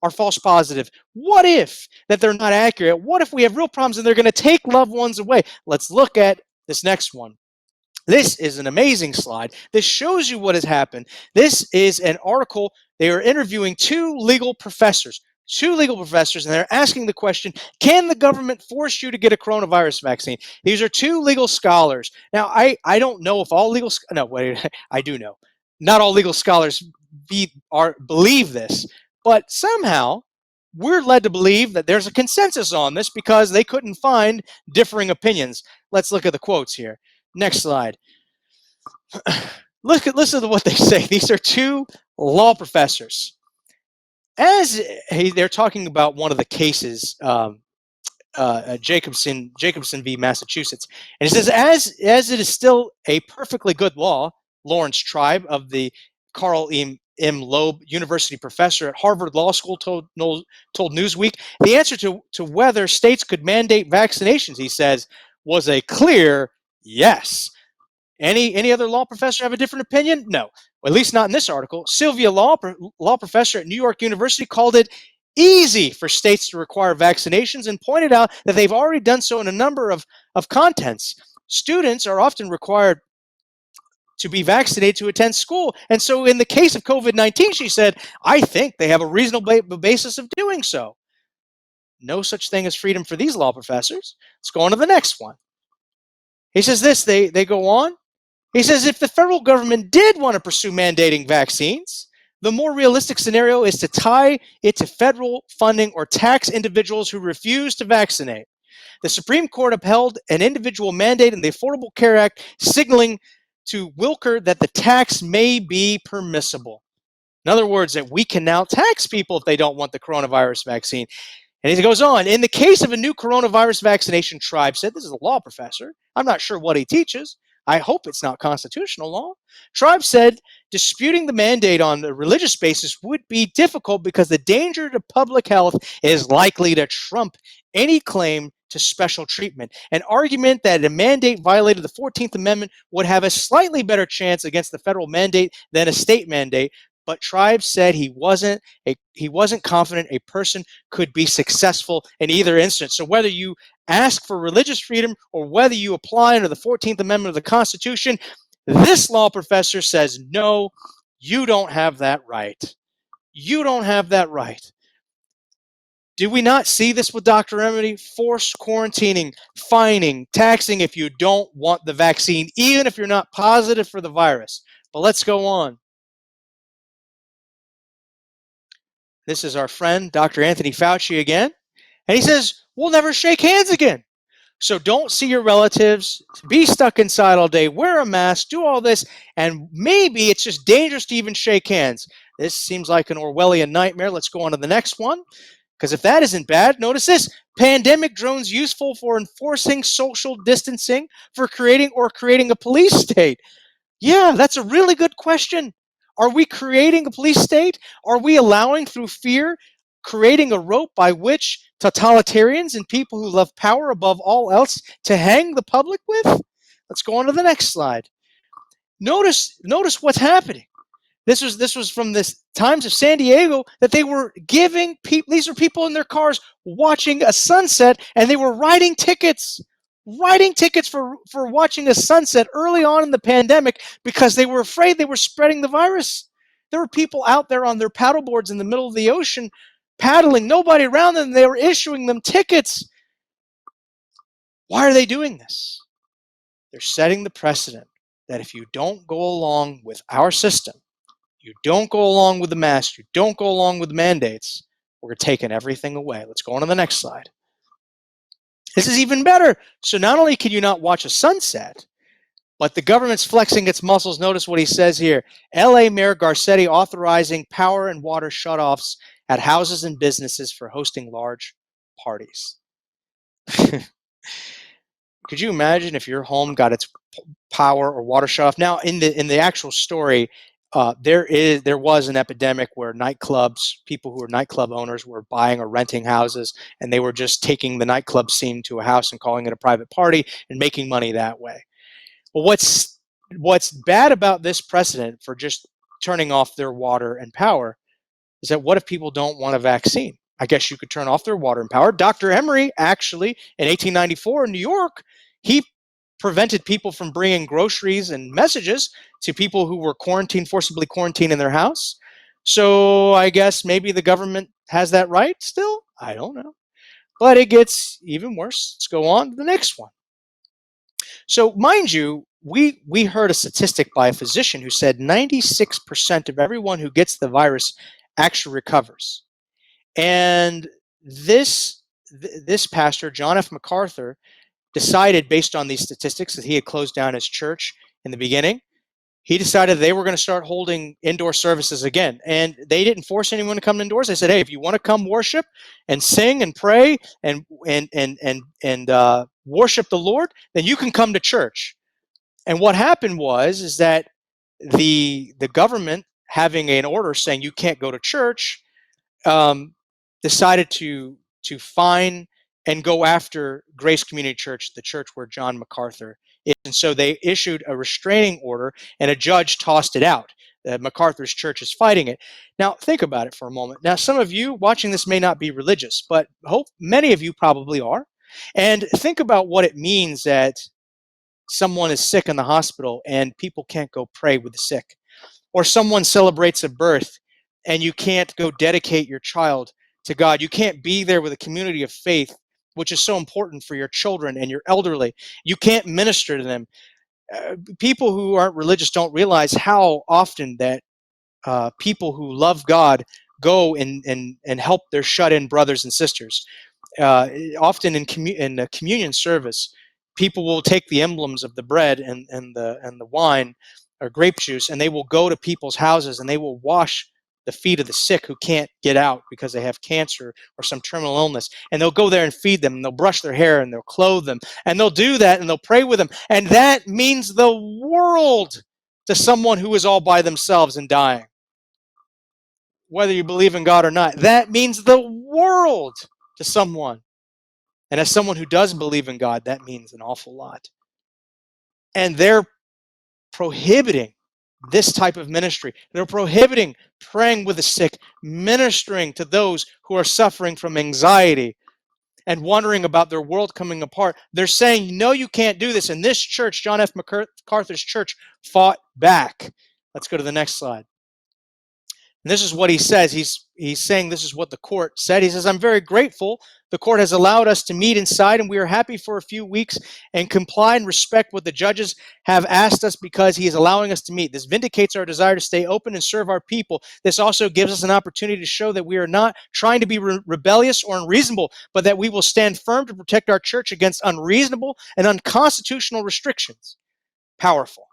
are false positive? What if that they're not accurate? What if we have real problems and they're going to take loved ones away? Let's look at this next one. This is an amazing slide. This shows you what has happened. This is an article. They are interviewing two legal professors, and they're asking the question, can the government force you to get a coronavirus vaccine? These are two legal scholars. Now, I don't know if all legal, no, wait, I do know. Not all legal scholars believe this, but somehow we're led to believe that there's a consensus on this because they couldn't find differing opinions. Let's look at the quotes here. Next slide. Listen to what they say. These are two law professors. They're talking about one of the cases, Jacobson v. Massachusetts, and it says, as it is still a perfectly good law, Lawrence Tribe of the Carl M. Loeb University professor at Harvard Law School told Newsweek, the answer to whether states could mandate vaccinations, he says, was a clear yes. Any other law professor have a different opinion? No, well, at least not in this article. Sylvia Law professor at New York University called it easy for states to require vaccinations and pointed out that they've already done so in a number of contents. Students are often required to be vaccinated to attend school. And so in the case of COVID-19, she said, I think they have a reasonable basis of doing so. No such thing as freedom for these law professors. Let's go on to the next one. He says this, they go on. He says, if the federal government did want to pursue mandating vaccines, the more realistic scenario is to tie it to federal funding or tax individuals who refuse to vaccinate. The Supreme Court upheld an individual mandate in the Affordable Care Act, signaling to Wilker that the tax may be permissible. In other words, that we can now tax people if they don't want the coronavirus vaccine. And he goes on, in the case of a new coronavirus vaccination, Tribe said, this is a law professor, I'm not sure what he teaches, I hope it's not constitutional law. Tribe said disputing the mandate on the religious basis would be difficult because the danger to public health is likely to trump any claim to special treatment. An argument that a mandate violated the 14th Amendment would have a slightly better chance against the federal mandate than a state mandate. But Tribe said he wasn't confident a person could be successful in either instance. So whether you ask for religious freedom or whether you apply under the 14th Amendment of the Constitution, this law professor says, no, you don't have that right. You don't have that right. Do we not see this with Dr. Emery? Forced quarantining, fining, taxing if you don't want the vaccine, even if you're not positive for the virus. But let's go on. This is our friend, Dr. Anthony Fauci again. And he says, we'll never shake hands again. So don't see your relatives, be stuck inside all day, wear a mask, do all this, and maybe it's just dangerous to even shake hands. This seems like an Orwellian nightmare. Let's go on to the next one. Because if that isn't bad, notice this. Pandemic drones useful for enforcing social distancing, for creating a police state. Yeah, that's a really good question. Are we creating a police state? Are we allowing, through fear, creating a rope by which totalitarians and people who love power above all else to hang the public with? Let's go on to the next slide. Notice what's happening. This was from the Times of San Diego that they were giving people, these are people in their cars watching a sunset, and they were writing tickets for watching a sunset early on in the pandemic because they were afraid they were spreading the virus. There were people out there on their paddle boards in the middle of the ocean paddling, nobody around them, they were issuing them tickets. Why are they doing this? They're setting the precedent that if you don't go along with our system, you don't go along with the mask, you don't go along with the mandates, we're taking everything away. Let's go on to the next slide. This is even better. So not only can you not watch a sunset, but the government's flexing its muscles. Notice what he says here. LA Mayor Garcetti authorizing power and water shutoffs at houses and businesses for hosting large parties. Could you imagine if your home got its power or water shut off? Now, in the actual story, there was an epidemic where people who were nightclub owners were buying or renting houses, and they were just taking the nightclub scene to a house and calling it a private party and making money that way. Well, what's bad about this precedent for just turning off their water and power is that what if people don't want a vaccine? I guess you could turn off their water and power. Dr. Emery, actually, in 1894 in New York, he prevented people from bringing groceries and messages to people who were forcibly quarantined in their house. So I guess maybe the government has that right still? I don't know. But it gets even worse. Let's go on to the next one. So mind you, we heard a statistic by a physician who said 96% of everyone who gets the virus actually recovers. And this pastor, John F. MacArthur, decided, based on these statistics, that he had closed down his church in the beginning. He decided they were going to start holding indoor services again. And they didn't force anyone to come indoors. They said, hey, if you want to come worship and sing and pray and worship the Lord, then you can come to church. And what happened is that the government, having an order saying you can't go to church, decided to fine and go after Grace Community Church, the church where John MacArthur is. And so they issued a restraining order, and a judge tossed it out. MacArthur's church is fighting it. Now, think about it for a moment. Now, some of you watching this may not be religious, but many of you probably are. And think about what it means that someone is sick in the hospital and people can't go pray with the sick. Or someone celebrates a birth and you can't go dedicate your child to God. You can't be there with a community of faith, which is so important for your children and your elderly. You can't minister to them. People who aren't religious don't realize how often that people who love God go and help their shut-in brothers and sisters. Often in the communion service, people will take the emblems of the bread and the wine or grape juice, and they will go to people's houses and they will wash the feet of the sick who can't get out because they have cancer or some terminal illness. And they'll go there and feed them, and they'll brush their hair, and they'll clothe them, and they'll do that, and they'll pray with them. And that means the world to someone who is all by themselves and dying. Whether you believe in God or not, that means the world to someone. And as someone who does believe in God, that means an awful lot. And they're prohibiting this type of ministry. They're prohibiting praying with the sick, ministering to those who are suffering from anxiety and wondering about their world coming apart. They're saying, no, you can't do this. And this church, John F. MacArthur's church, fought back. Let's go to the next slide. And this is what he says. He's saying this is what the court said. He says, I'm very grateful. The court has allowed us to meet inside, and we are happy for a few weeks and comply and respect what the judges have asked us because he is allowing us to meet. This vindicates our desire to stay open and serve our people. This also gives us an opportunity to show that we are not trying to be rebellious or unreasonable, but that we will stand firm to protect our church against unreasonable and unconstitutional restrictions. Powerful.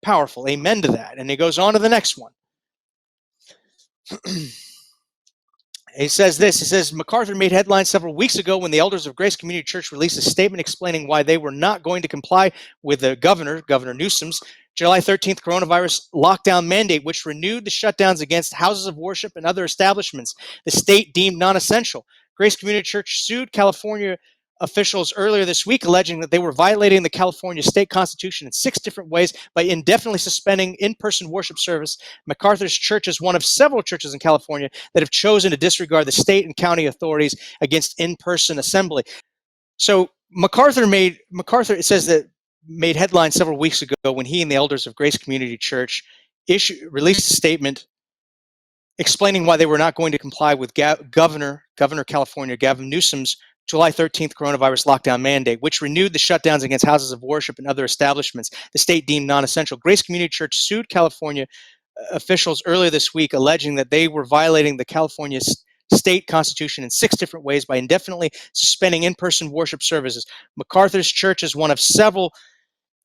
Powerful. Amen to that. And he goes on to the next one. He says this. He says, MacArthur made headlines several weeks ago when the elders of Grace Community Church released a statement explaining why they were not going to comply with the Governor Newsom's July 13th coronavirus lockdown mandate, which renewed the shutdowns against houses of worship and other establishments the state deemed non-essential. Grace Community Church sued California officials earlier this week, alleging that they were violating the California state constitution in 6 different ways by indefinitely suspending in-person worship service. MacArthur's church is one of several churches in California that have chosen to disregard the state and county authorities against in-person assembly. So MacArthur, it says that, made headlines several weeks ago when he and the elders of Grace Community Church released a statement explaining why they were not going to comply with Governor California Gavin Newsom's July 13th coronavirus lockdown mandate, which renewed the shutdowns against houses of worship and other establishments the state deemed non-essential. Grace Community Church sued California officials earlier this week, alleging that they were violating the California state constitution in 6 different ways by indefinitely suspending in-person worship services. MacArthur's church is one of several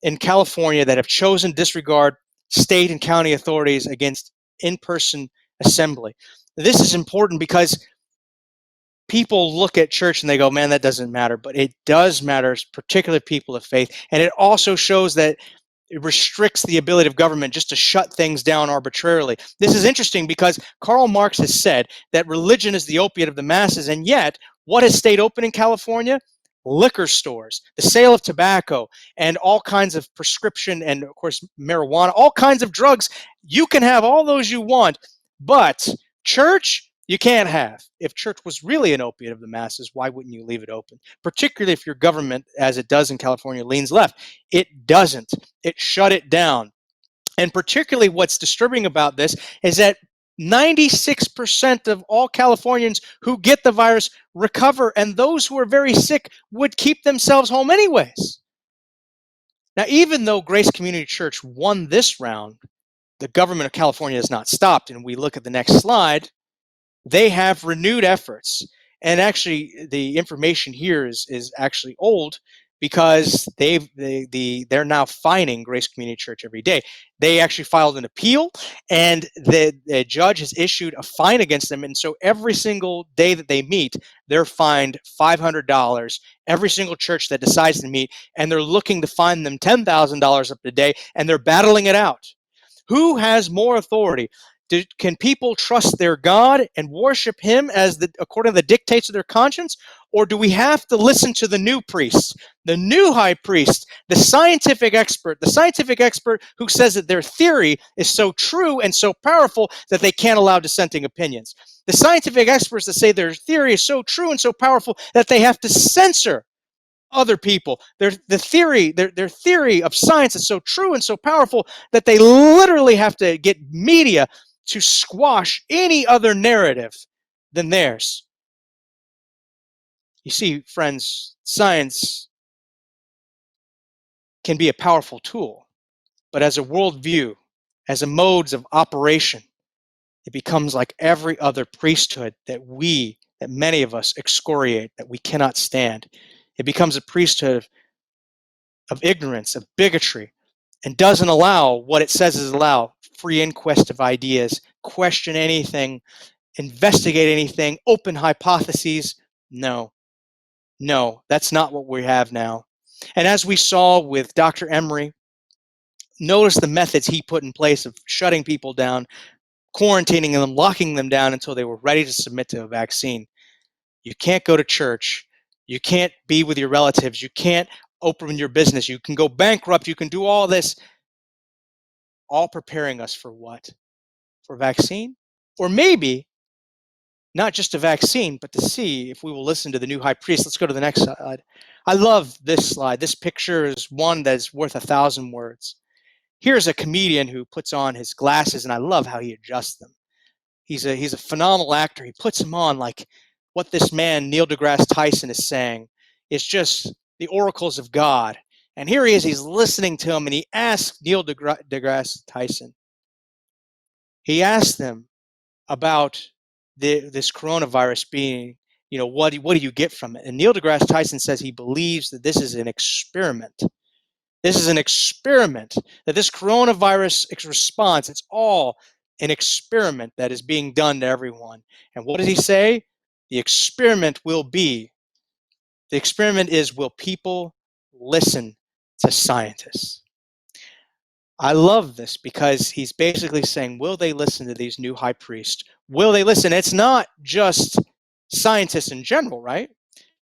in California that have chosen to disregard state and county authorities against in-person assembly. This is important because people look at church and they go, man, that doesn't matter. But it does matter, particularly people of faith. And it also shows that it restricts the ability of government just to shut things down arbitrarily. This is interesting because Karl Marx has said that religion is the opiate of the masses. And yet, what has stayed open in California? Liquor stores, the sale of tobacco, and all kinds of prescription and, of course, marijuana, all kinds of drugs. You can have all those you want, but church, you can't have. If church was really an opiate of the masses, why wouldn't you leave it open? Particularly if your government, as it does in California, leans left. It doesn't. It shut it down. And particularly what's disturbing about this is that 96% of all Californians who get the virus recover, and those who are very sick would keep themselves home anyways. Now, even though Grace Community Church won this round, the government of California has not stopped. And we look at the next slide. they have renewed efforts. And actually, the information here is actually old because they're now fining Grace Community Church every day. They actually filed an appeal, and the judge has issued a fine against them. And so every single day that they meet, they're fined $500. Every single church that decides to meet, and they're looking to fine them $10,000 up to day, and they're battling it out. Who has more authority? Can people trust their God and worship Him according to the dictates of their conscience? Or do we have to listen to the new priest, the new high priest, the scientific expert who says that their theory is so true and so powerful that they can't allow dissenting opinions? The scientific experts that say their theory is so true and so powerful that they have to censor other people. Their theory of science is so true and so powerful that they literally have to get media to squash any other narrative than theirs. You see, friends, science can be a powerful tool, but as a worldview, as a modes of operation, it becomes like every other priesthood that many of us excoriate, that we cannot stand. It becomes a priesthood of ignorance, of bigotry, and doesn't allow what it says is allow free inquest of ideas, question anything, investigate anything, open hypotheses. No, that's not what we have now. And as we saw with Dr. Emery, notice the methods he put in place of shutting people down, quarantining them, locking them down until they were ready to submit to a vaccine. You can't go to church. You can't be with your relatives. You can't open your business. You can go bankrupt. You can do all this, all preparing us for what? For a vaccine? Or maybe not just a vaccine, but to see if we will listen to the new high priest. Let's go to the next slide. I love this slide. This picture is one that is worth 1,000 words. Here's a comedian who puts on his glasses, and I love how he adjusts them. He's a phenomenal actor. He puts them on like what this man, Neil deGrasse Tyson, is saying. It's just the oracles of God. And here he is, he's listening to him, and he asks Neil deGrasse Tyson. He asked them about this coronavirus being, what do you get from it? And Neil deGrasse Tyson says he believes that this is an experiment. This is an experiment, that this coronavirus response, it's all an experiment that is being done to everyone. And what does he say? The experiment is, will people listen to scientists? I love this because he's basically saying, will they listen to these new high priests? Will they listen? It's not just scientists in general, right?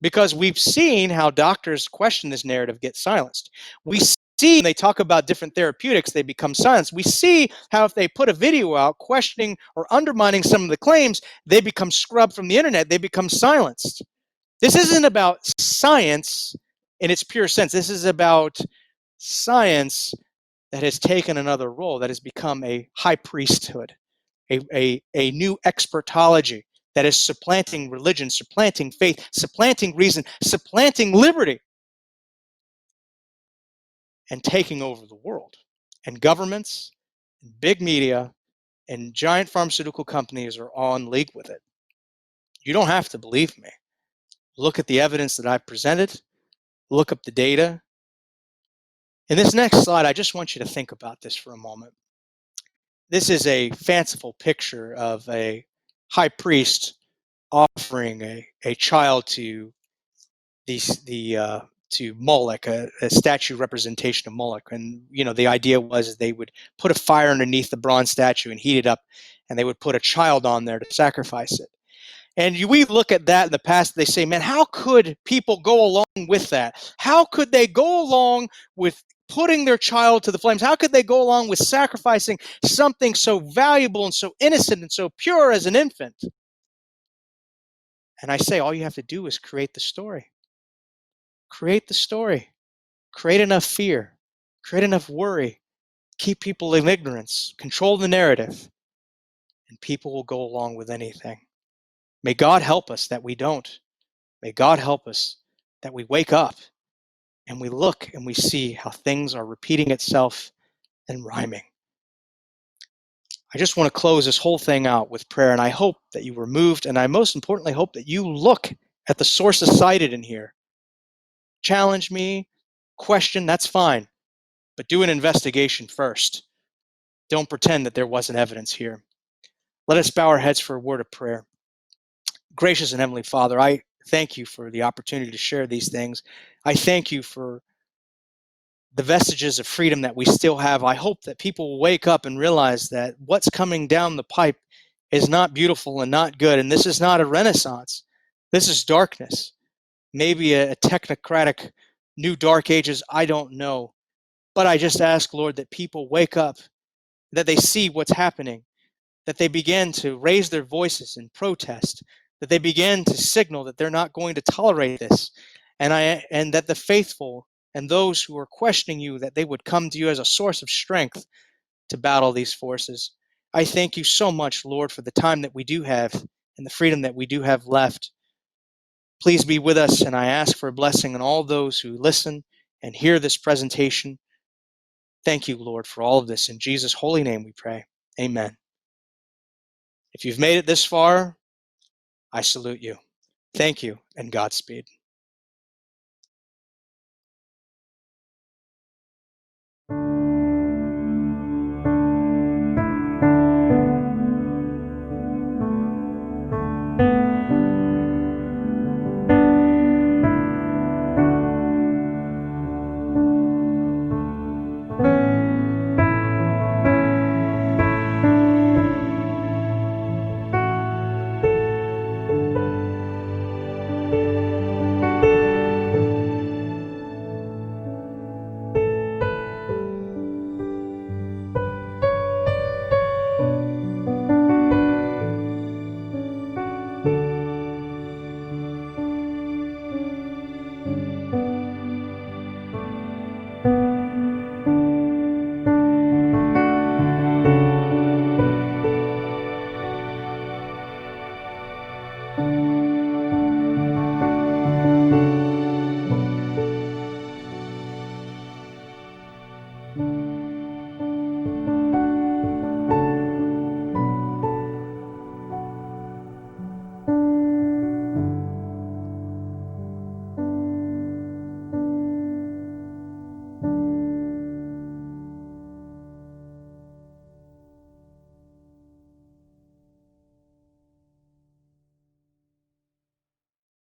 Because we've seen how doctors question this narrative get silenced. We see when they talk about different therapeutics, they become silenced. We see how if they put a video out questioning or undermining some of the claims, they become scrubbed from the internet. They become silenced. This isn't about science in its pure sense. This is about science that has taken another role, that has become a high priesthood, a new expertology that is supplanting religion, supplanting faith, supplanting reason, supplanting liberty, and taking over the world. And governments, and big media, and giant pharmaceutical companies are all in league with it. You don't have to believe me. Look at the evidence that I've presented, look up the data. In this next slide, I just want you to think about this for a moment. This is a fanciful picture of a high priest offering a child to to Moloch, a statue representation of Moloch. And the idea was they would put a fire underneath the bronze statue and heat it up, and they would put a child on there to sacrifice it. And we look at that in the past, they say, man, how could people go along with that? How could they go along with putting their child to the flames? How could they go along with sacrificing something so valuable and so innocent and so pure as an infant? And I say, all you have to do is create the story. Create the story. Create enough fear. Create enough worry. Keep people in ignorance. Control the narrative. And people will go along with anything. May God help us that we don't. May God help us that we wake up and we look and we see how things are repeating itself and rhyming. I just want to close this whole thing out with prayer, and I hope that you were moved, and I most importantly hope that you look at the sources cited in here. Challenge me, question, that's fine, but do an investigation first. Don't pretend that there wasn't evidence here. Let us bow our heads for a word of prayer. Gracious and Heavenly Father, I thank you for the opportunity to share these things. I thank you for the vestiges of freedom that we still have. I hope that people will wake up and realize that what's coming down the pipe is not beautiful and not good. And this is not a renaissance. This is darkness. Maybe a technocratic new dark ages. I don't know. But I just ask, Lord, that people wake up, that they see what's happening, that they begin to raise their voices in protest, that they begin to signal that they're not going to tolerate this, and that the faithful and those who are questioning you, that they would come to you as a source of strength to battle these forces. I thank you so much, Lord, for the time that we do have and the freedom that we do have left. Please be with us, and I ask for a blessing on all those who listen and hear this presentation. Thank you, Lord, for all of this. In Jesus' holy name we pray. Amen. If you've made it this far, I salute you. Thank you, and Godspeed.